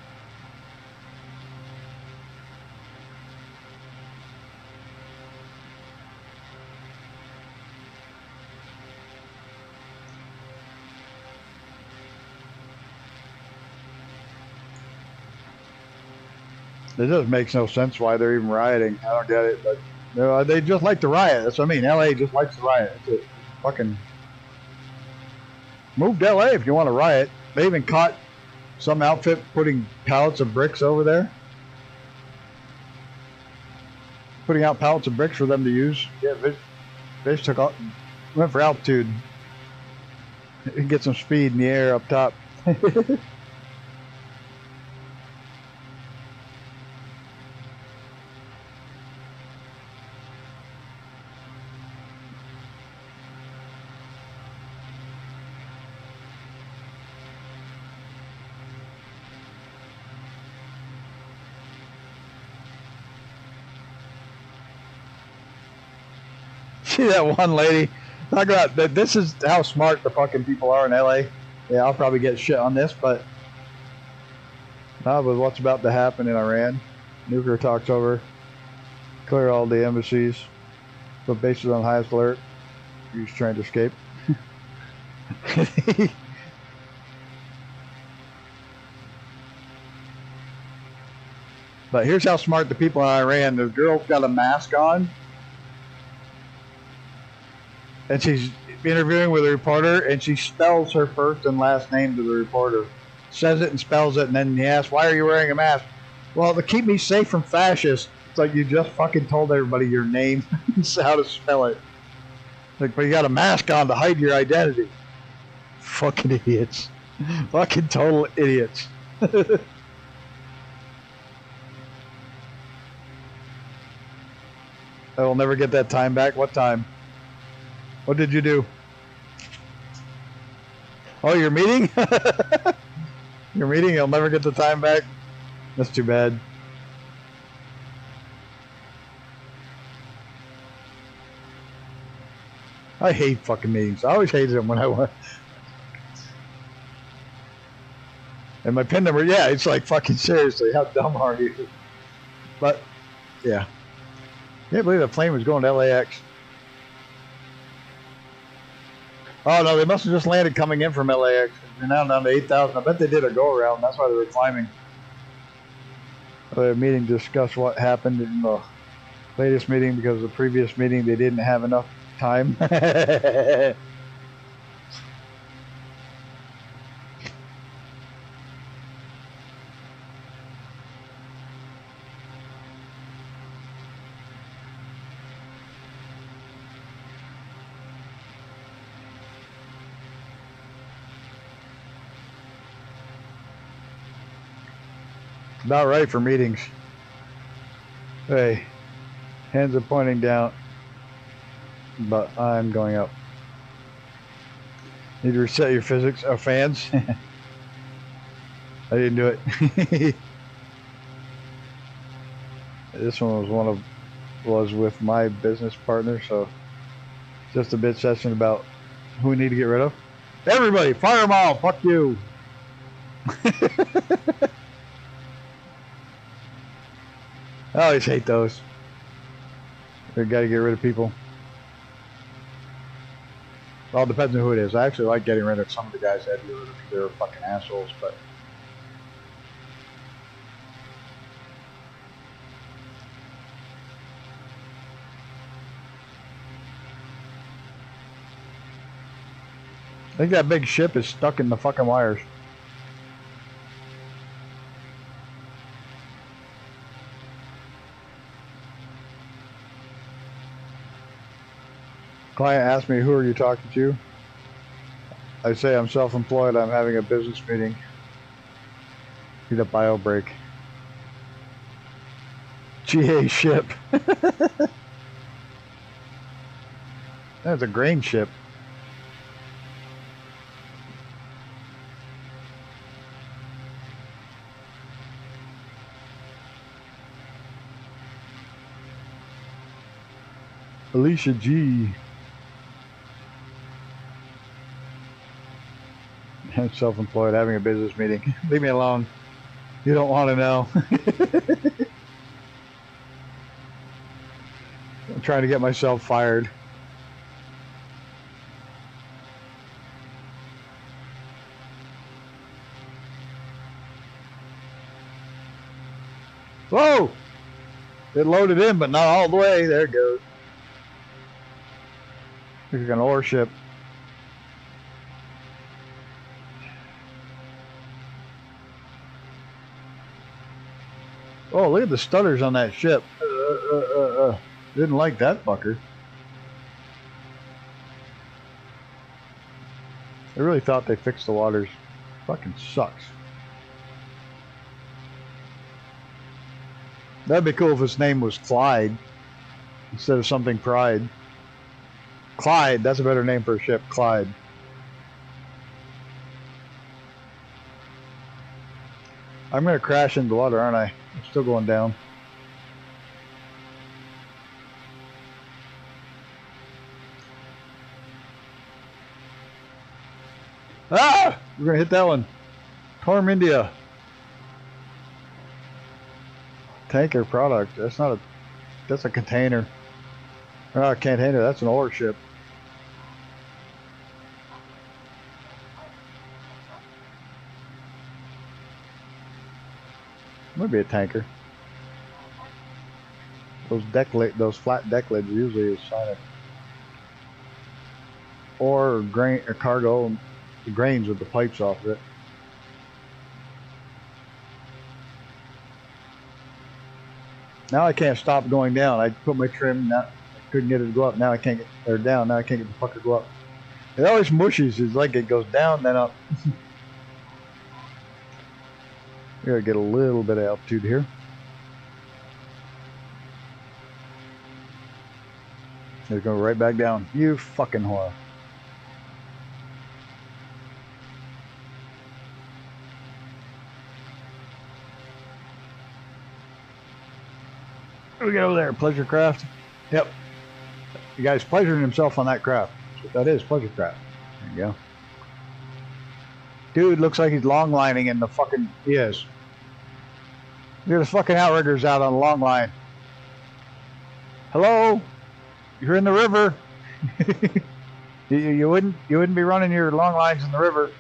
It just makes no sense why they're even rioting. I don't get it, but you know, they just like to riot. That's what I mean. LA just likes to riot. That's it. Fucking move to LA if you want to riot. They even caught some outfit putting pallets of bricks over there. Putting out pallets of bricks for them to use. Yeah, they just took off, went for altitude. You can get some speed in the air up top. See that one lady? Talk about that. This is how smart the fucking people are in LA. Yeah, I'll probably get shit on this, but now with what's about to happen in Iran, nuclear talks over, clear all the embassies, put bases on highest alert, use trying to escape. But here's how smart the people in Iran. The girl's got a mask on, and she's interviewing with a reporter, and she spells her first and last name to the reporter. Says it and spells it, and then he asks, why are you wearing a mask? Well, to keep me safe from fascists. It's like you just fucking told everybody your name and how to spell it. Like, but you got a mask on to hide your identity. Fucking idiots. Fucking total idiots. I will never get that time back. What time? What did you do? Oh, your meeting? Your meeting? You'll never get the time back? That's too bad. I hate fucking meetings. I always hated them when I went. And my PIN number, yeah, it's like fucking seriously, how dumb are you? But, yeah. Can't believe that plane was going to LAX. Oh no, they must have just landed coming in from LAX. They're now down to 8,000. I bet they did a go around. That's why they were climbing. The meeting discussed what happened in the latest meeting because the previous meeting they didn't have enough time. About right for meetings. Hey, hands are pointing down, but I'm going up. Need to reset your physics. Oh, fans. I didn't do it. This one was with my business partner, so just a bitch session about who we need to get rid of. Everybody, fire them all. Fuck you. I always hate those. We gotta get rid of people. Well, it depends on who it is. I actually like getting rid of some of the guys that do it because they're fucking assholes, but I think that big ship is stuck in the fucking wires. Client asked me, who are you talking to? I say I'm self-employed. I'm having a business meeting. Need a bio break. GA ship. That's a grain ship. Alicia G. I'm self-employed, having a business meeting. Leave me alone. You don't want to know. I'm trying to get myself fired. Whoa! It loaded in, but not all the way. There it goes. Looks like an ore ship. Oh, look at the stutters on that ship. Didn't like that fucker. I really thought they fixed the waters. Fucking sucks. That'd be cool if his name was Clyde instead of something Pride. Clyde, that's a better name for a ship, Clyde. I'm gonna crash into the water, aren't I? I'm still going down. We're gonna hit that one. Torm India. Tanker product. That's not a. That's a container. Not a container. That's an ore ship. Might be a tanker. Those those flat deck lids usually is sign of or grain or cargo, the grains with the pipes off of it. Now I can't stop going down. I put my trim. Now I couldn't get it to go up. Now I can't get or down. Now I can't get the fucker to go up. It always mushes. It's like it goes down then up. We gotta get a little bit of altitude here. It's going right back down. You fucking whore. What do we got over there? Pleasure craft? Yep. The guy's pleasuring himself on that craft. That's what that is, pleasure craft. There you go. Dude looks like he's long lining in the fucking. He is. Look at the fucking outriggers out on the long line. Hello? You're in the river. you wouldn't be running your long lines in the river.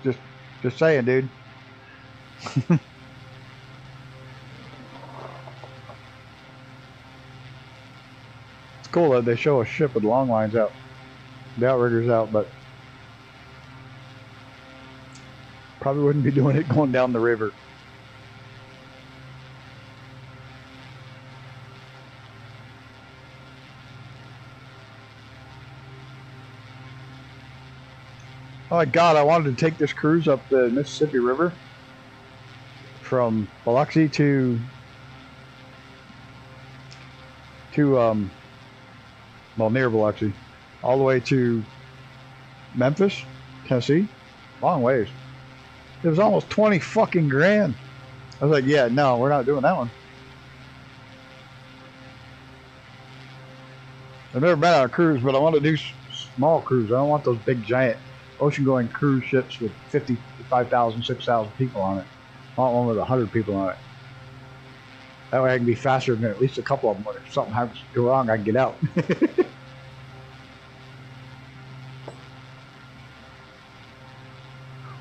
Just saying, dude. It's cool that they show a ship with long lines out, the outriggers out, but probably wouldn't be doing it going down the river. Oh my God, I wanted to take this cruise up the Mississippi River from Biloxi to well, near Biloxi, all the way to Memphis, Tennessee. Long ways. It was almost 20 fucking grand. I was like, yeah, no, we're not doing that one. I've never been on a cruise, but I want to do small cruise. I don't want those big giant ocean-going cruise ships with 55,000, 6,000 people on it. I want one with 100 people on it. That way I can be faster than at least a couple of them. But if something happens to go wrong, I can get out.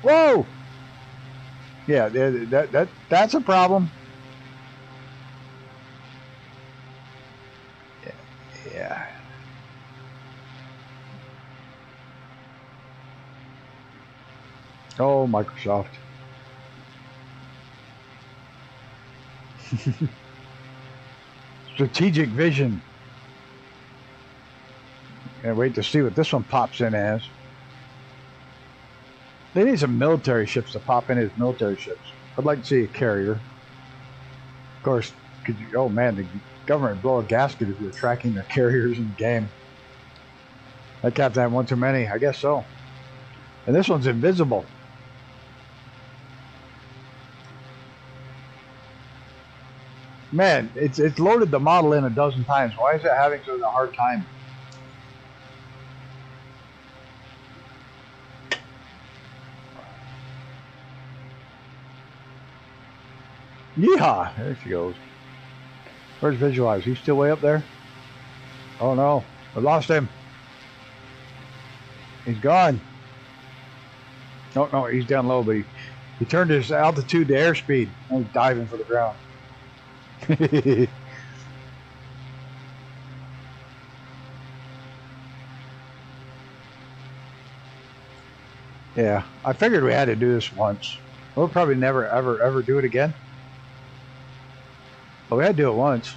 Whoa! Yeah, that's a problem. Yeah. Oh, Microsoft. Strategic vision. Can't wait to see what this one pops in as. They need some military ships to pop in as military ships. I'd like to see a carrier. Of course, could you, oh man, the government would blow a gasket if you're tracking the carriers in the game. That captain had one too many, I guess so. And this one's invisible. Man, it's loaded the model in a dozen times. Why is it having such a hard time? Yeehaw! There she goes. Where's Visualize? He's still way up there? Oh no, I lost him. He's gone. No, he's down low, but he turned his altitude to airspeed. He's diving for the ground. Yeah, I figured we had to do this once. We'll probably never, ever do it again. But we had to do it once.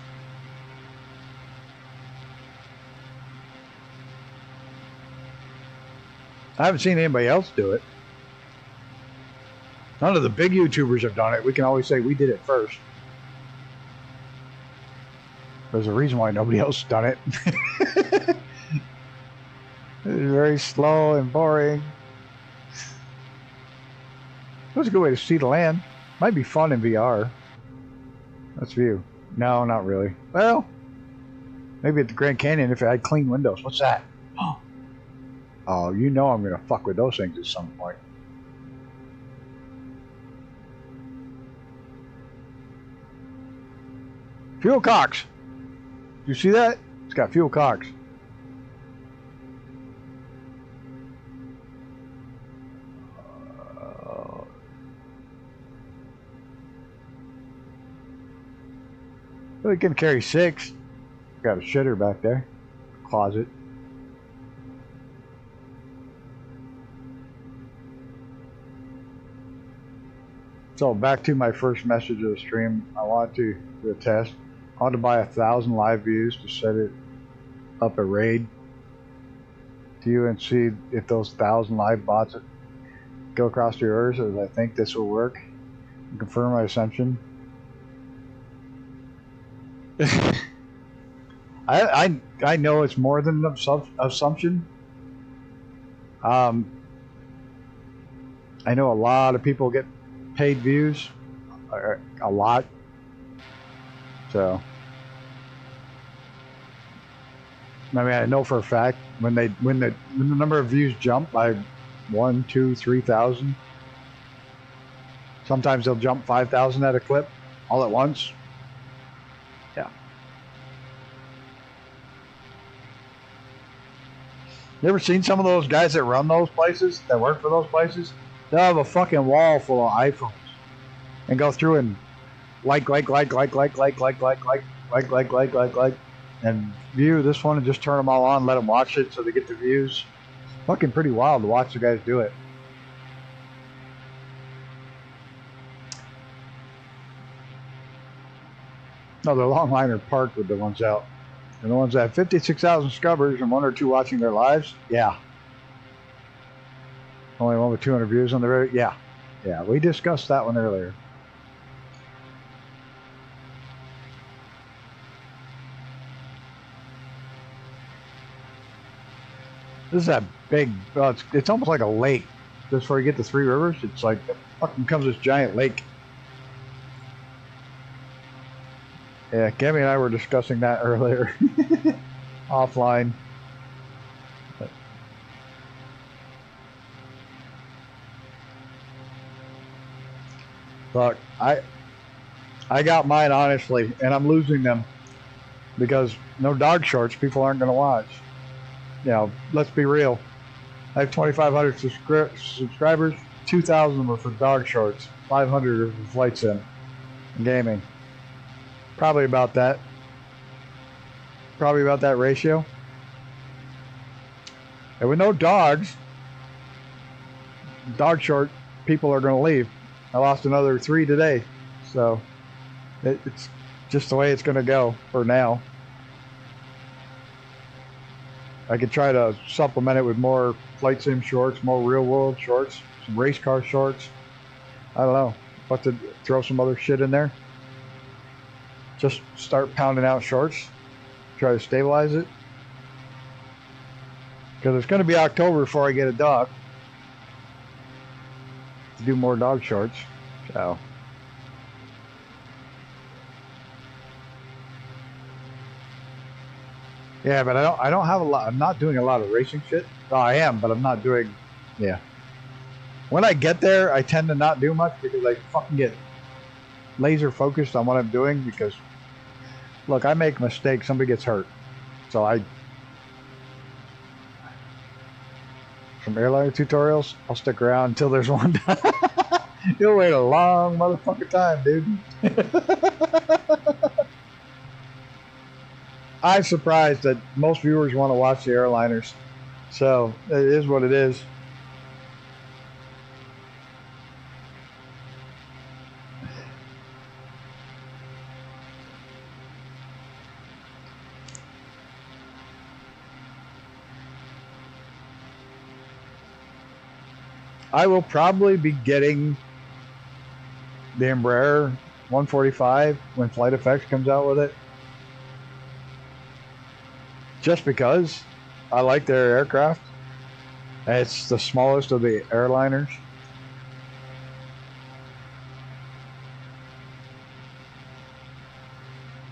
I haven't seen anybody else do it. None of the big YouTubers have done it. We can always say we did it first. There's a reason why nobody else has done it. It's very slow and boring. That's a good way to see the land. Might be fun in VR. Let's view. No, not really. Well, maybe at the Grand Canyon if it had clean windows. What's that? Oh, you know I'm going to fuck with those things at some point. Fuel Cox. You see that? It's got Fuel Cox. We can carry 6. Got a shitter back there. Closet. So back to my first message of the stream. I want to do a test. I want to buy 1,000 live views to set it up a raid to you and see if those 1,000 live bots go across the earth. As I think this will work. And confirm my assumption. I know it's more than an assumption. I know a lot of people get paid views, a lot. So, I mean, I know for a fact when the number of views jump by 1, 2, 3,000. Sometimes they'll jump 5,000 at a clip, all at once. Yeah. You ever seen some of those guys that run those places, that work for those places? They'll have a fucking wall full of iPhones and go through and like, and view this one and just turn them all on, let them watch it so they get the views. Fucking pretty wild to watch the guys do it. No, the longliner parked with the ones out. And the ones that have 56,000 subscribers and 1 or 2 watching their lives, yeah. Only one with 200 views on the video, yeah. Yeah, we discussed that one earlier. This is that big, it's almost like a lake. Just before you get to Three Rivers, it's like, it fucking comes this giant lake. Yeah, Gabby and I were discussing that earlier. Offline. But look, I got mine honestly, and I'm losing them because no dog shorts people aren't going to watch. You know, let's be real. I have 2,500 subscribers. 2,000 of them are for dog shorts. 500 are for flight sim and gaming. Probably about that. Probably about that ratio. And with no dogs, dog short people are going to leave. I lost another 3 today. So it's just the way it's going to go for now. I could try to supplement it with more flight sim shorts, more real world shorts, some race car shorts. I don't know. But to throw some other shit in there. Just start pounding out shorts. Try to stabilize it. Because it's going to be October before I get a dog. To do more dog shorts. So. Yeah, but I don't have a lot. I'm not doing a lot of racing shit. Oh, I am, but I'm not doing. Yeah. When I get there, I tend to not do much because I fucking get laser focused on what I'm doing. Because look, I make mistakes, somebody gets hurt, so some airliner tutorials, I'll stick around until there's one done. You'll wait a long motherfucking time, dude. I'm surprised that most viewers want to watch the airliners, so it is what it is. I will probably be getting the Embraer 145 when Flight Effects comes out with it. Just because I like their aircraft. It's the smallest of the airliners.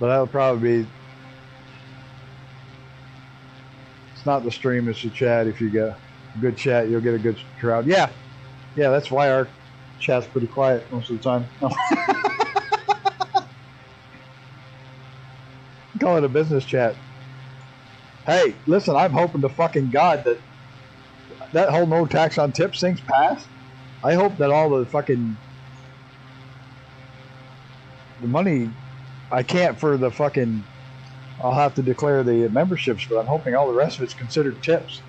But that'll probably be... It's not the stream, it's the chat. If you get a good chat, you'll get a good crowd. Yeah. Yeah, that's why our chat's pretty quiet most of the time. Call it a business chat. Hey, listen, I'm hoping to fucking God that that whole no tax on tips thing's passed. I hope that all the fucking the money I can't for the fucking I'll have to declare the memberships, but I'm hoping all the rest of it's considered tips.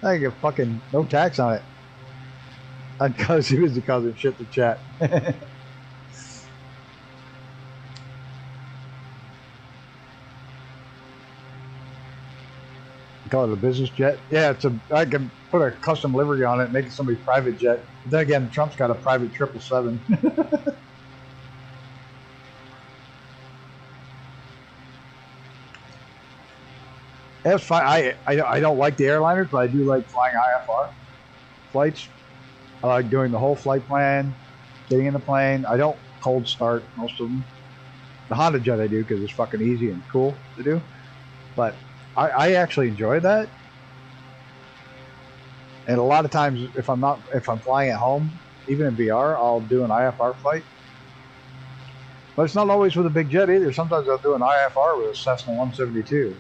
I get fucking no tax on it. I'd cause he was causing shit to chat. Call it a business jet. Yeah, I can put a custom livery on it and make it somebody's private jet. But then again, Trump's got a private 777. That's fine. I don't like the airliners, but I do like flying IFR flights. I like doing the whole flight plan, getting in the plane. I don't cold start most of them. The Honda Jet I do because it's fucking easy and cool to do. But I actually enjoy that. And a lot of times, if I'm flying at home, even in VR, I'll do an IFR flight. But it's not always with a big jet either. Sometimes I'll do an IFR with a Cessna 172.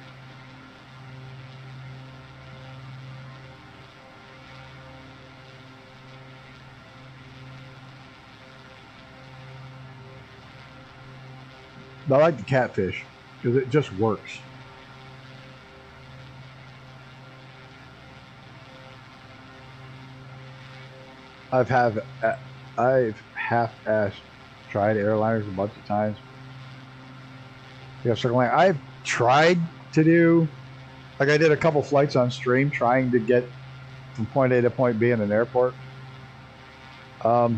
I like the Catfish because it just works. I've half-assed tried airliners a bunch of times. Yeah, certainly. I've tried to do, like I did a couple flights on stream trying to get from point A to point B in an airport. I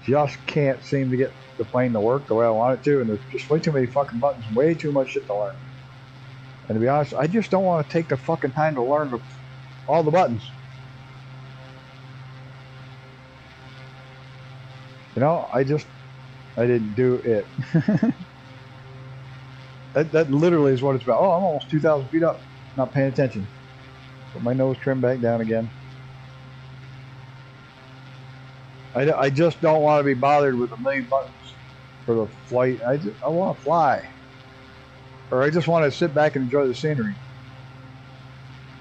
just can't seem to get the plane to work the way I want it to, and there's just way too many fucking buttons, way too much shit to learn. And to be honest, I just don't want to take the fucking time to learn all the buttons. You know, I didn't do it. that literally is what it's about. Oh, I'm almost 2,000 feet up, not paying attention. Put my nose trim back down again. I just don't want to be bothered with a million buttons for the flight. I want to fly. Or I just want to sit back and enjoy the scenery.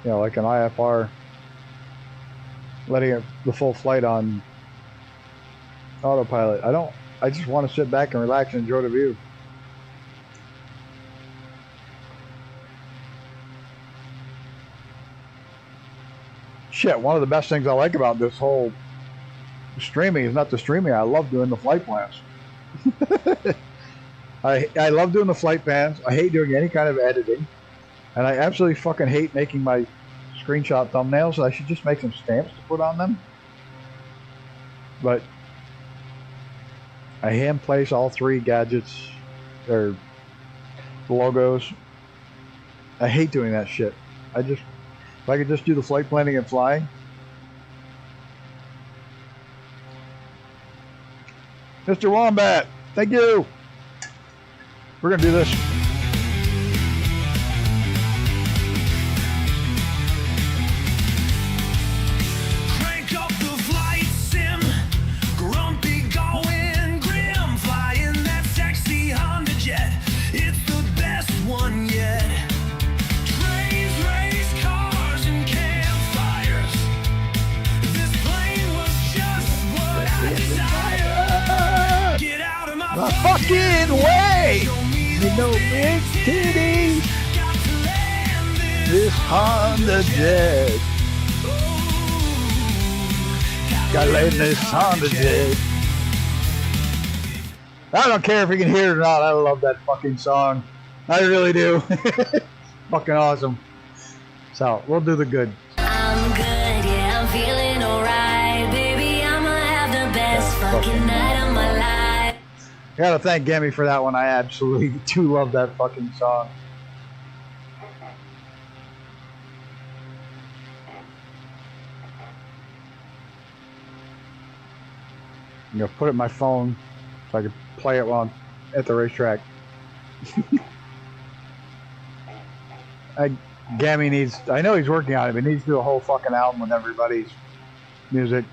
You know, like an IFR, letting it the full flight on autopilot. I just want to sit back and relax and enjoy the view. Shit, one of the best things I like about this whole streaming is not the streaming. I love doing the flight plans. I love doing the flight plans. I hate doing any kind of editing. And I absolutely fucking hate making my screenshot thumbnails. I should just make some stamps to put on them. But I hand place all three gadgets or logos. I hate doing that shit. If I could just do the flight planning and flying. Mr. Wombat, thank you. We're gonna do this.
Crank up the flight sim, grumpy going grim, flying that sexy Honda Jet. It's the best one yet. Trains, race cars, and campfires. This plane was just what I desired. Get out of my
fucking way! You know, big titties.
Got to land
This Honda Jet. Gotta land this Honda Jet. I don't care if you can hear it or not. I love that fucking song. I really do. Fucking awesome. So, we'll do the good.
I'm good, yeah, I'm feeling alright. Baby, I'ma have the best fucking night of my life.
I gotta thank Gammy for that one. I absolutely do love that fucking song. I'm gonna put it in my phone so I can play it while I'm at the racetrack. Gammy needs, I know he's working on it, but he needs to do a whole fucking album with everybody's music.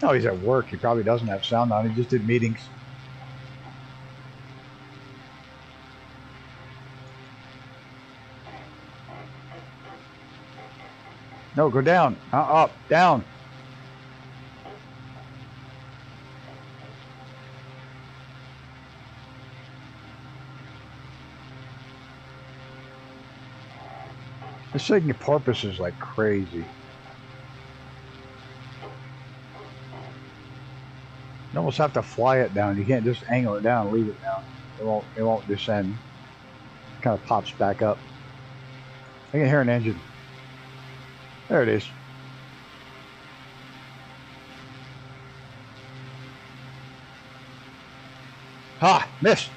Oh, he's at work. He probably doesn't have sound on. He just did meetings. No, go down. Up, down. This thing porpoises like crazy. You almost have to fly it down. You can't just angle it down and leave it down. It won't descend. It kind of pops back up. I can hear an engine. There it is. Ha! Missed!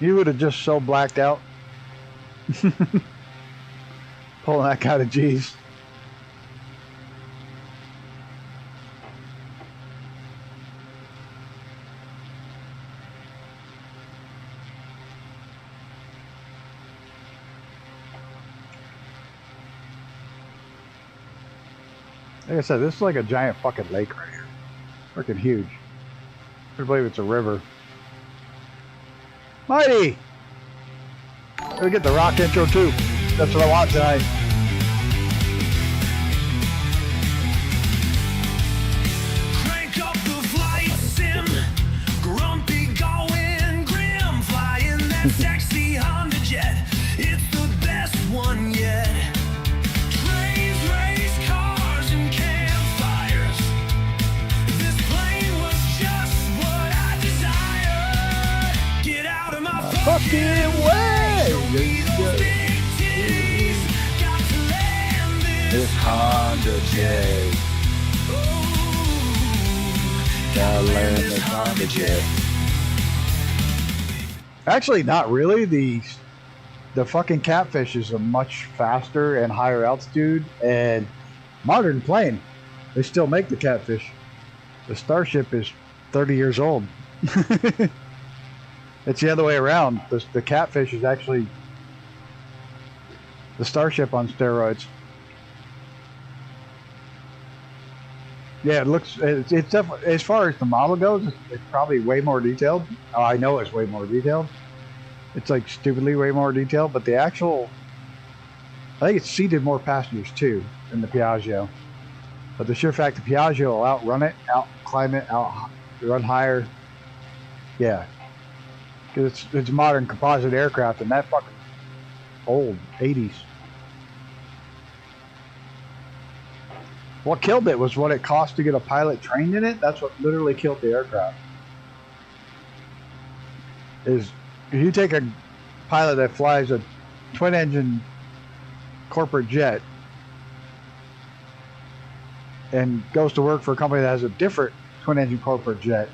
You would have just so blacked out. Pulling that kind of G's. Like I said, this is like a giant fucking lake right here. Freaking huge. I believe it's a river. Mighty! We get the rock intro too. That's what I want tonight.
Crank up the flight sim, grumpy going grim, flying that sexy Honda jet. It's the best one yet. Trains, race cars, and campfires. This plane was just what I desired. Get out of my
Fucking way!
Show me those big titties. Got to land this
Honda Jet. Gotta land this Honda Jet. Actually, not really. The fucking Catfish is a much faster and higher altitude and modern plane. They still make the Catfish. The Starship is 30 years old. It's the other way around. The Catfish is actually the Starship on steroids. Yeah, it looks. It's definitely, as far as the model goes, it's probably way more detailed. Oh, I know it's way more detailed. It's like stupidly way more detailed, but the actual, I think it's seated more passengers too than the Piaggio. But the sheer fact the Piaggio will outrun it, outclimb it, run higher. Yeah, because it's a modern composite aircraft, and that fucking old 80s. What killed it was what it cost to get a pilot trained in it. That's what literally killed the aircraft. Is if you take a pilot that flies a twin-engine corporate jet and goes to work for a company that has a different twin-engine corporate jet,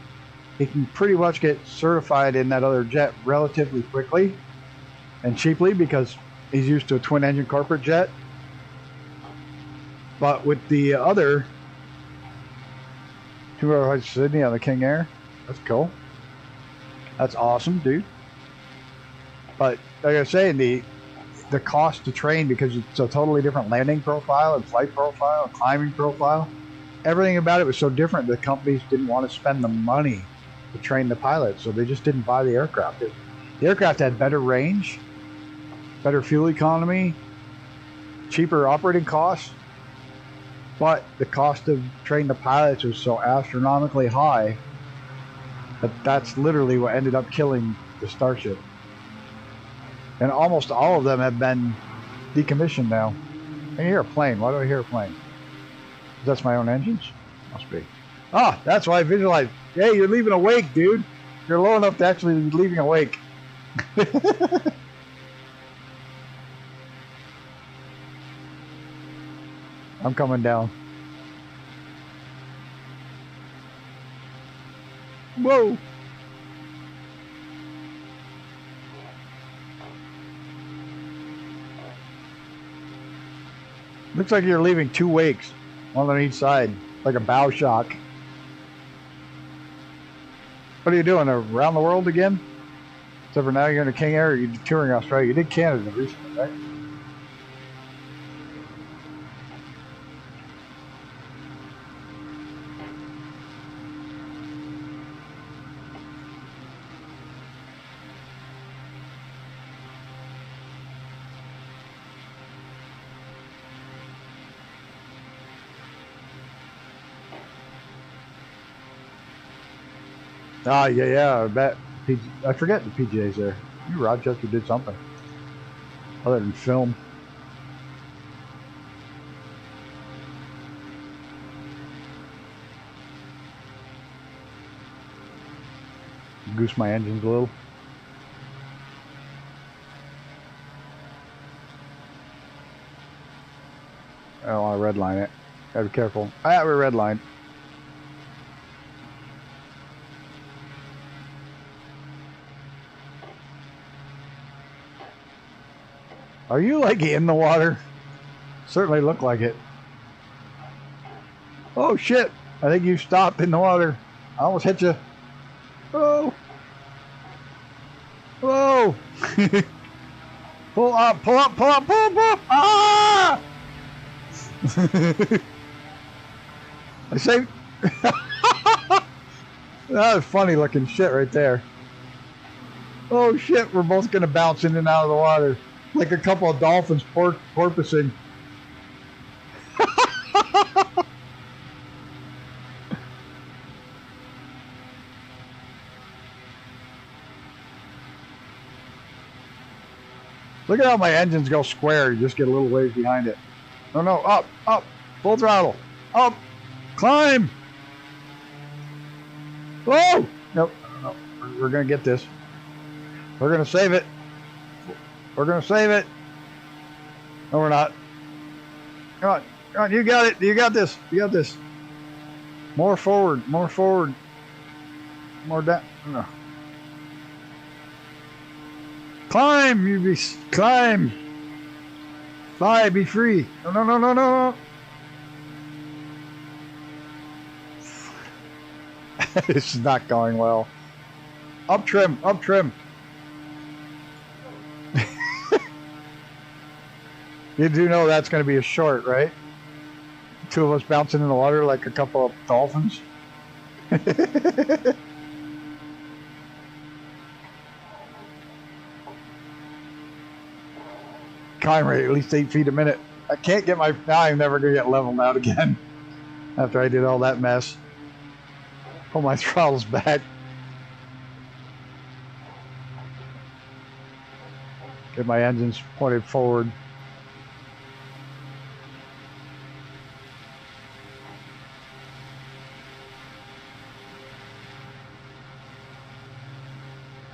he can pretty much get certified in that other jet relatively quickly and cheaply because he's used to a twin-engine corporate jet. But with the other, 2 hours to Sydney on the King Air, that's cool. That's awesome, dude. But like I was saying, the cost to train, because it's a totally different landing profile and flight profile and climbing profile. Everything about it was so different that companies didn't want to spend the money to train the pilots, so they just didn't buy the aircraft. The aircraft had better range, better fuel economy, cheaper operating costs. But the cost of training the pilots was so astronomically high that that's literally what ended up killing the Starship. And almost all of them have been decommissioned now. I hear a plane. Why do I hear a plane? That's my own engines? Must be. Ah, that's why I visualized. Hey, you're leaving a wake, dude. You're low enough to actually be leaving a wake. I'm coming down. Whoa! Looks like you're leaving 2 wakes, one on each side, like a bow shock. What are you doing, around the world again? Except for now you're in the King Air, or you're touring Australia. You did Canada recently, right? Ah, yeah. I forget the PGA's there. Maybe Rochester did something other than film. Goose my engines a little. I don't want to redline it. Gotta be careful. Ah, we're redlined. Are you like in the water? Certainly look like it. Oh shit! I think you stopped in the water. I almost hit you. Oh! Whoa! Pull up! Pull up! Pull up! Pull up! Pull up! Ah! I say, that was funny looking shit right there. Oh shit! We're both gonna bounce in and out of the water like a couple of dolphins porpoising. Look at how my engines go square. You just get a little ways behind it. No, up, full throttle, up, climb. Whoa! Nope, no, we're gonna get this. We're gonna save it. We're gonna save it. No, we're not. Come on, you got it. You got this. You got this. More forward, more down. No. Climb, you beast. Climb. Fly, be free. No. This is not going well. Up trim. You do know that's going to be a short, right? Two of us bouncing in the water like a couple of dolphins. Climb rate at least 8 feet a minute. I can't get my. Now I'm never gonna get leveled out again. After I did all that mess. Pull my throttles back. Get my engines pointed forward.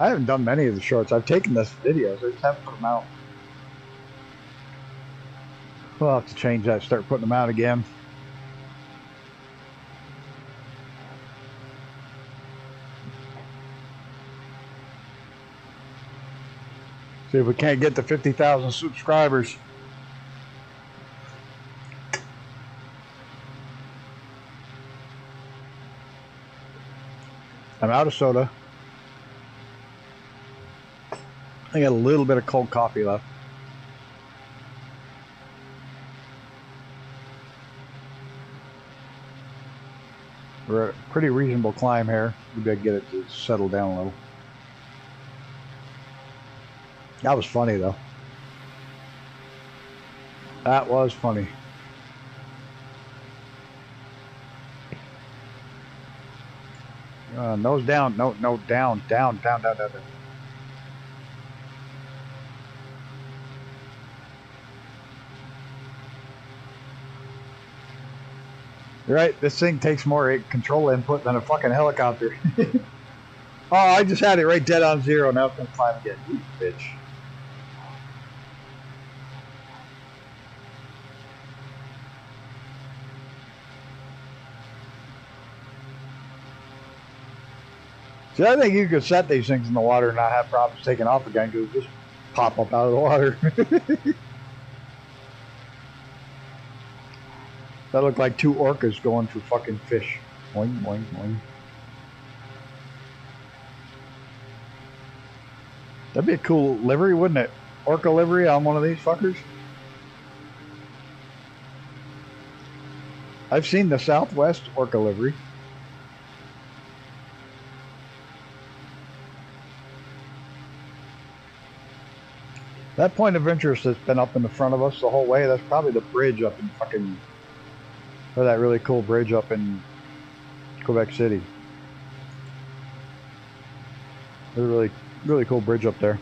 I haven't done many of the shorts. I've taken this videos. I just haven't put them out. We'll have to change that, start putting them out again. See if we can't get to 50,000 subscribers. I'm out of soda. I got a little bit of cold coffee left. We're at a pretty reasonable climb here. We better get it to settle down a little. That was funny though. That was funny. Nose down. No, down. You're right, this thing takes more control input than a fucking helicopter. Oh, I just had it right dead on zero. Now it's going to climb again. You bitch. See, I think you could set these things in the water and not have problems taking off again because just pop up out of the water. That looked like two orcas going for fucking fish. Boing, boing, boing. That'd be a cool livery, wouldn't it? Orca livery on one of these fuckers. I've seen the Southwest orca livery. That point of interest that's been up in the front of us the whole way, that's probably the bridge up in fucking... Or that really cool bridge up in Quebec City. There's a really, really cool bridge up there.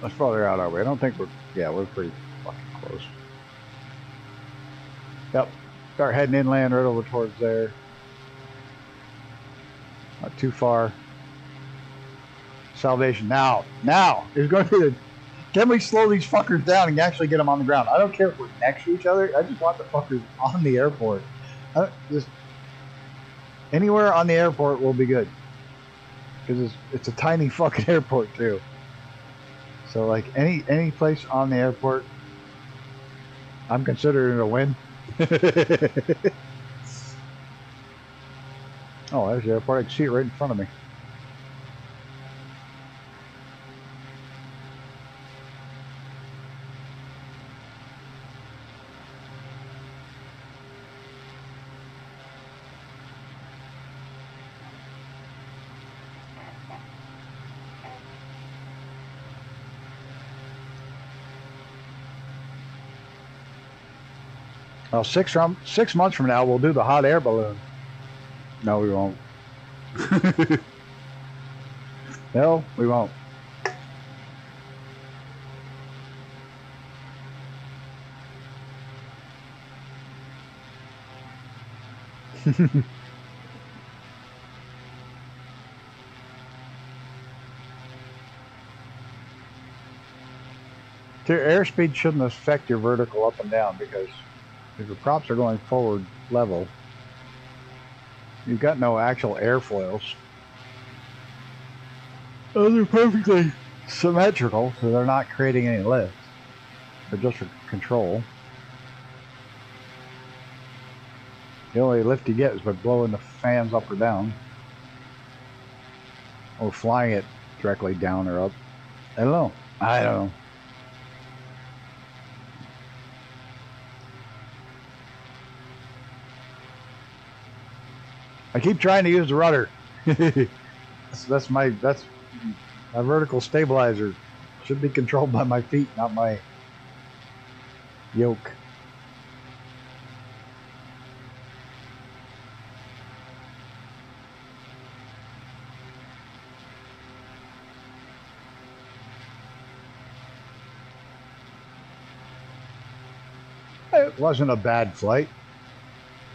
Let's farther out, are we? I don't think we're, yeah, we're pretty fucking close. Yep. Start heading inland right over towards there. Not too far. Salvation. Now is going to be the, can we slow these fuckers down and actually get them on the ground? I don't care if we're next to each other. I just want the fuckers on the airport. Just anywhere on the airport will be good. Because it's a tiny fucking airport too. So like any place on the airport, I'm considering it a win. Oh, there's the airport. I can see it right in front of me. Well, 6 months from now, we'll do the hot air balloon. No, we won't. No, we won't. Your airspeed shouldn't affect your vertical up and down, because if your props are going forward level, you've got no actual airfoils. Oh, they're perfectly symmetrical, so they're not creating any lift. They're just for control. The only lift you get is by blowing the fans up or down, or flying it directly down or up. I don't know. I keep trying to use the rudder. that's my vertical stabilizer. Should be controlled by my feet, not my yoke. It wasn't a bad flight.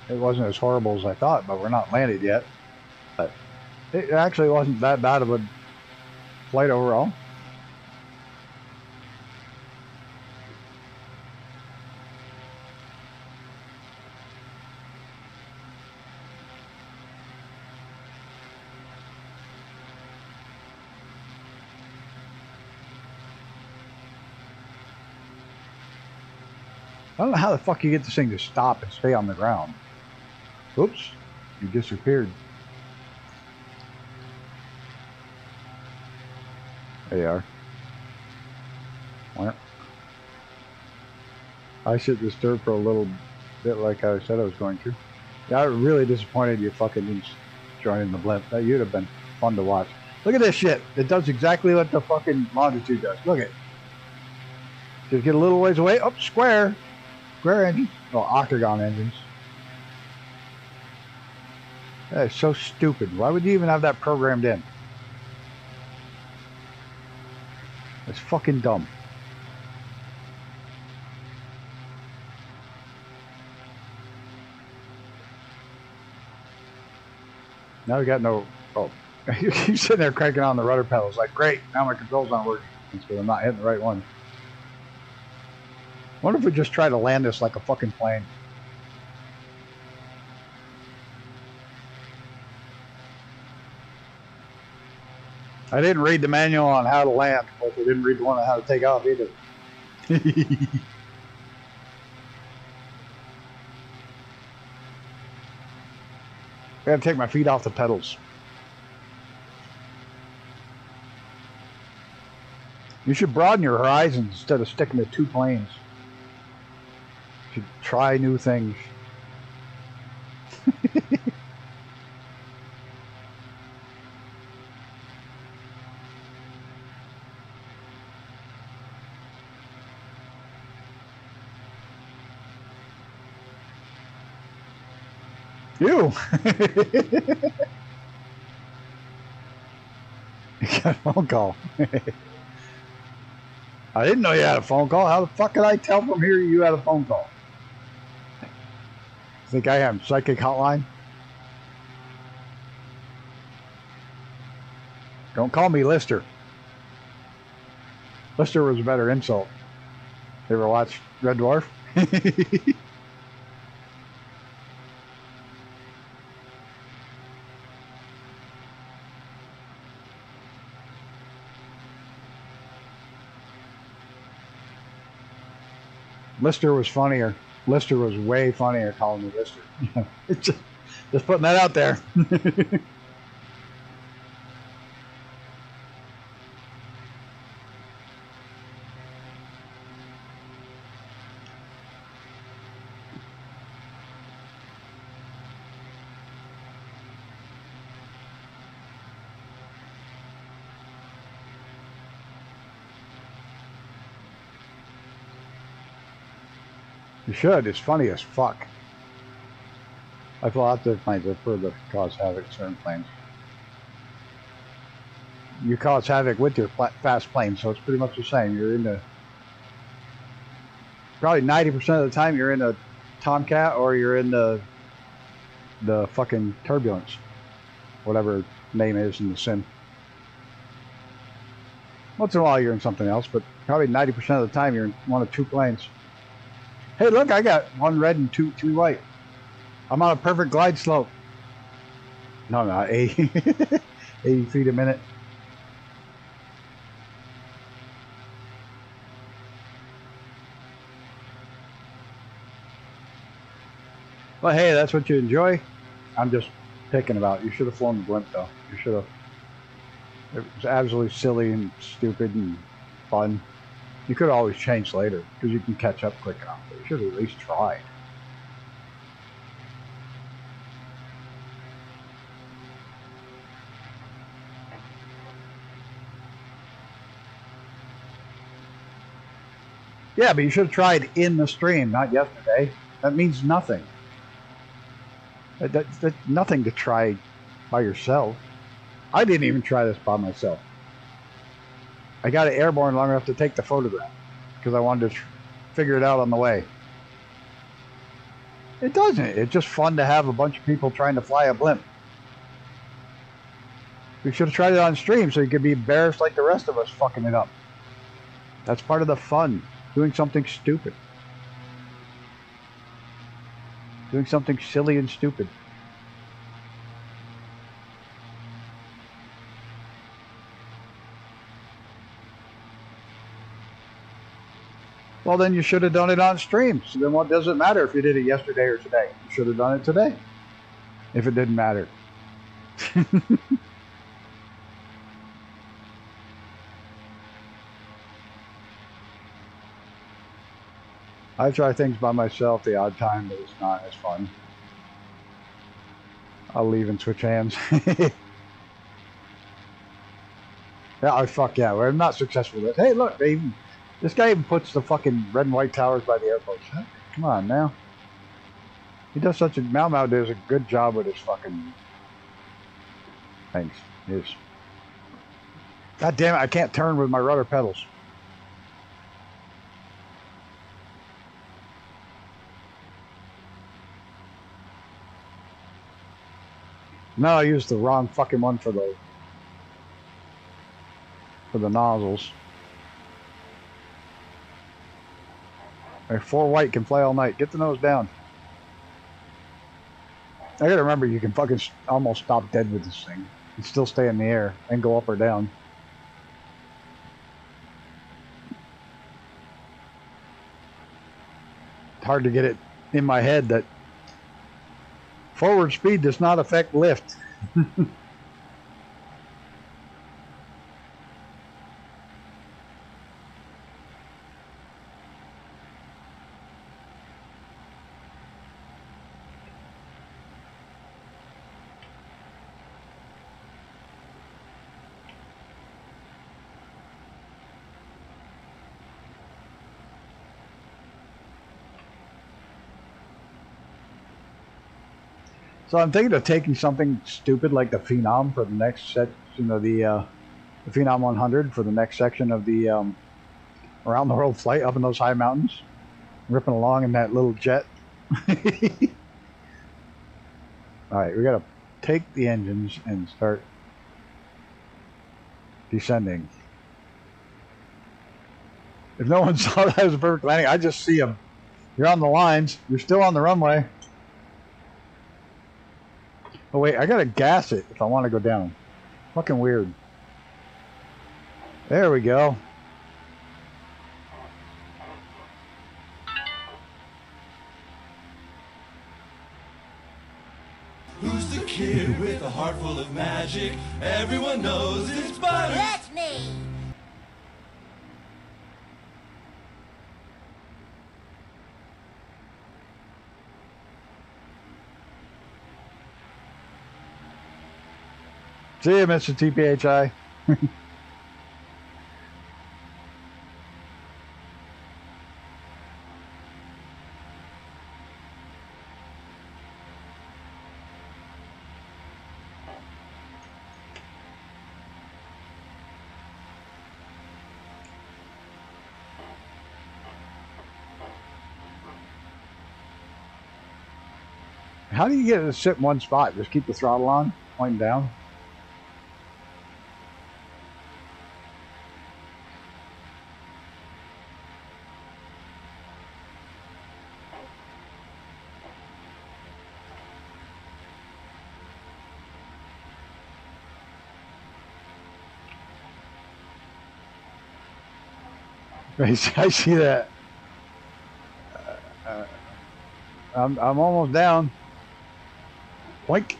It wasn't as horrible as I thought, but we're not landed yet. But it actually wasn't that bad of a flight overall. I don't know how the fuck you get this thing to stop and stay on the ground. Oops, you disappeared. There you are. Well, I should disturb for a little bit like I said I was going to. Yeah, I'm really disappointed you fucking didn't join in the blimp. That would have been fun to watch. Look at this shit. It does exactly what the fucking Longitude does. Look at it. Just get a little ways away. Oh, square. Square engines. Oh, octagon engines. That is so stupid. Why would you even have that programmed in? It's fucking dumb. Now we got no... Oh. You keep sitting there cranking on the rudder pedals. Like, great, now my controls aren't working. It's because I'm not hitting the right one. I wonder if we just try to land this like a fucking plane. I didn't read the manual on how to land, but I didn't read the one on how to take off either. I gotta take my feet off the pedals. You should broaden your horizons instead of sticking to 2 planes. You should try new things. You. You got a phone call. I didn't know you had a phone call. How the fuck could I tell from here you had a phone call? Think I am psychic hotline? Don't call me Lister. Lister was a better insult. You ever watch Red Dwarf? Lister was funnier. Lister was way funnier calling me Lister. just putting that out there. You should. It's funny as fuck. I fly out the planes. I prefer to cause havoc in certain planes. You cause havoc with your fast plane, so it's pretty much the same. You're in the... Probably 90% of the time you're in a Tomcat or you're in the fucking Turbulence. Whatever name is in the sim. Once in a while you're in something else, but probably 90% of the time you're in one of two planes. Hey, look, I got one red and two white. I'm on a perfect glide slope. No, not 80, 80 feet a minute. Well, hey, that's what you enjoy. I'm just picking about. You should have flown the blimp, though. You should have. It was absolutely silly and stupid and fun. You could always change later, because you can catch up quick enough. But you should have at least tried. Yeah, but you should have tried in the stream, not yesterday. That means nothing. That's nothing to try by yourself. I didn't even try this by myself. I got it airborne long enough to take the photograph because I wanted to figure it out on the way. It doesn't. It's just fun to have a bunch of people trying to fly a blimp. We should have tried it on stream so you could be embarrassed like the rest of us fucking it up. That's part of the fun. Doing something stupid. Doing something silly and stupid. Well, then you should have done it on stream. So then what does it matter if you did it yesterday or today? You should have done it today. If it didn't matter. I try things by myself the odd time, but it's not as fun. I'll leave and switch hands. Yeah, oh, fuck yeah. I'm not successful with this. Hey, look, this guy even puts the fucking red and white towers by the airports. Come on now. He does such a... Mau Mau does a good job with his fucking things. God damn it, I can't turn with my rudder pedals. No, I used the wrong fucking one for the nozzles. Right, 4 white can fly all night. Get the nose down. I gotta remember you can fucking almost stop dead with this thing and still stay in the air and go up or down. It's hard to get it in my head that forward speed does not affect lift. So I'm thinking of taking something stupid like the Phenom for the next section of the Phenom 100 for the next section of the around the world flight up in those high mountains, ripping along in that little jet. All right, we gotta take the engines and start descending. If no one saw that as a perfect landing, I just see them. You're on the lines. You're still on the runway. Oh wait, I gotta gas it if I want to go down. Fucking weird. There we go.
Who's the kid with a heart full of magic? Everyone knows it's Butters.
That's me.
See you, Mr. TPHI. How do you get it to sit in one spot? Just keep the throttle on, pointing down. I see that. I'm almost down. Boink.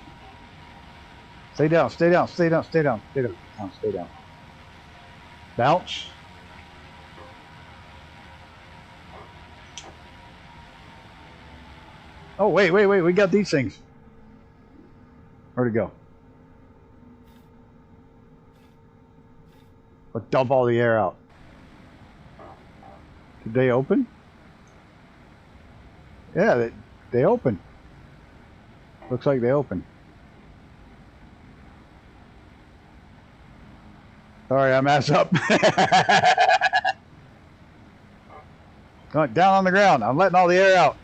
Stay down, stay down, stay down, stay down, stay down, stay down. Bounce. Oh, wait, we got these things. Where'd it go? Let's dump all the air out. Did they open? Yeah, they open. Looks like they open. Sorry, I messed up. Going down on the ground. I'm letting all the air out.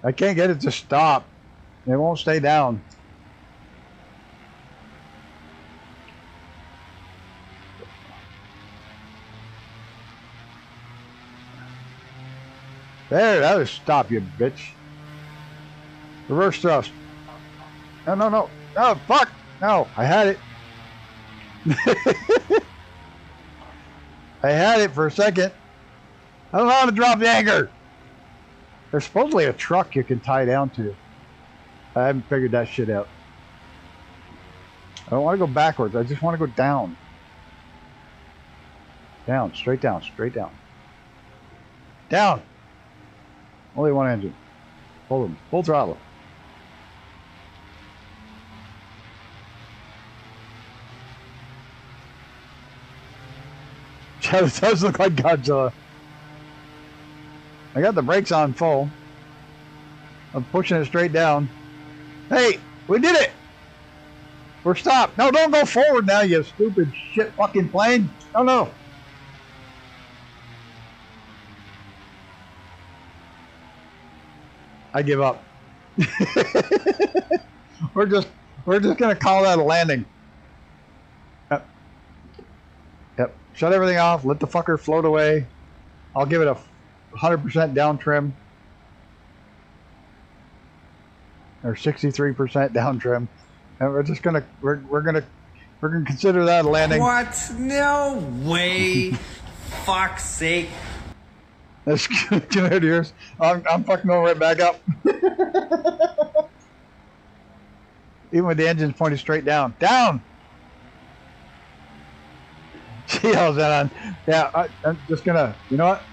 I can't get it to stop. It won't stay down. There, that'll stop you, bitch. Reverse thrust. No, no, no. Oh, fuck. No, I had it. I had it for a second. I don't know how to drop the anchor. There's supposedly a truck you can tie down to. I haven't figured that shit out. I don't want to go backwards. I just want to go down. Down, straight down, straight down. Down. Only one engine. Full throttle. It does look like Godzilla. I got the brakes on full. I'm pushing it straight down. Hey, we did it! We're stopped. No, don't go forward now, you stupid shit fucking plane. No, no. I give up. We're just gonna call that a landing. Yep. Shut everything off. Let the fucker float away. I'll give it a 100% down trim. Or 63% down trim. And we're just gonna we're gonna consider that a landing.
What? No way. Fuck's sake.
That's good to yours. I'm fucking going right back up. Even with the engines pointed straight down. Down! She yells that on. Yeah, I'm just gonna, you know what?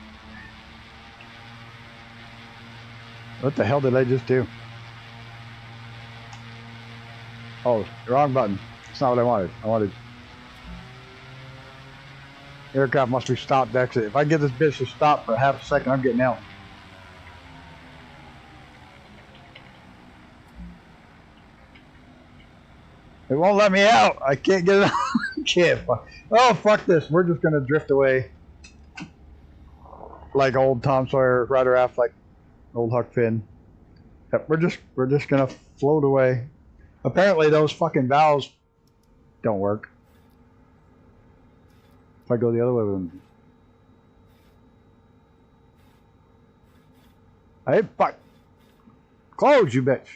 What the hell did I just do? Oh, wrong button. That's not what I wanted. I wanted... Aircraft must be stopped to exit. If I get this bitch to stop for half a second, I'm getting out. It won't let me out. I can't get it out. Can't. Oh, fuck this. We're just gonna drift away like old Tom Sawyer, right aft like old Huck Finn. Yep, we're just gonna float away. Apparently, those fucking valves don't work. If I go the other way with them. Hey, fuck. Close, you bitch.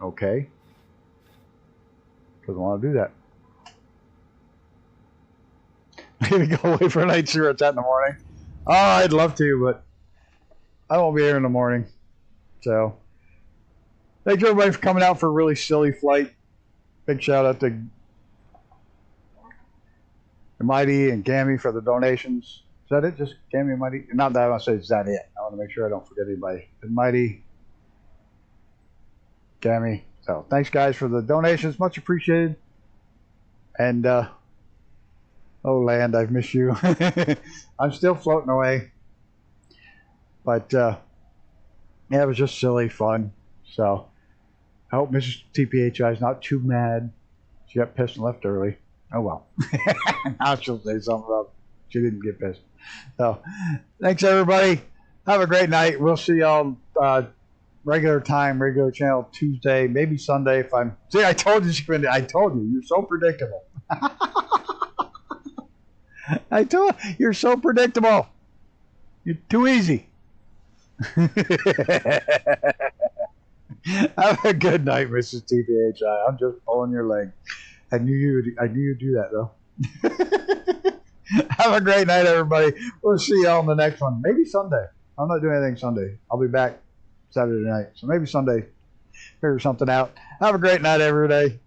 Okay. Doesn't want to do that. Maybe go away for a night, see where it's at in the morning. Oh, I'd love to, but I won't be here in the morning. So, thanks everybody for coming out for a really silly flight. Big shout out to Mighty and Gammy for the donations. Is that it? Just Gammy and Mighty? Not that I want to say, is that it? I want to make sure I don't forget anybody. And Mighty, Gammy. So, thanks guys for the donations. Much appreciated. And, oh land, I've missed you. I'm still floating away. But, yeah, it was just silly fun. So, I hope Mrs. TPHI is not too mad. She got pissed and left early. Oh well. Now she'll say something about she didn't get pissed. So, thanks everybody. Have a great night. We'll see y'all regular time, regular channel Tuesday, maybe Sunday if I'm... See, I told you, I told you. You're so predictable. I told you. You're so predictable. You're too easy. Have a good night, Mrs. TPHI. I'm just pulling your leg. I knew you'd do that though. Have a great night, everybody. We'll see y'all on the next one. Maybe Sunday. I'm not doing anything Sunday. I'll be back Saturday night. So maybe Sunday. Figure something out. Have a great night, everybody.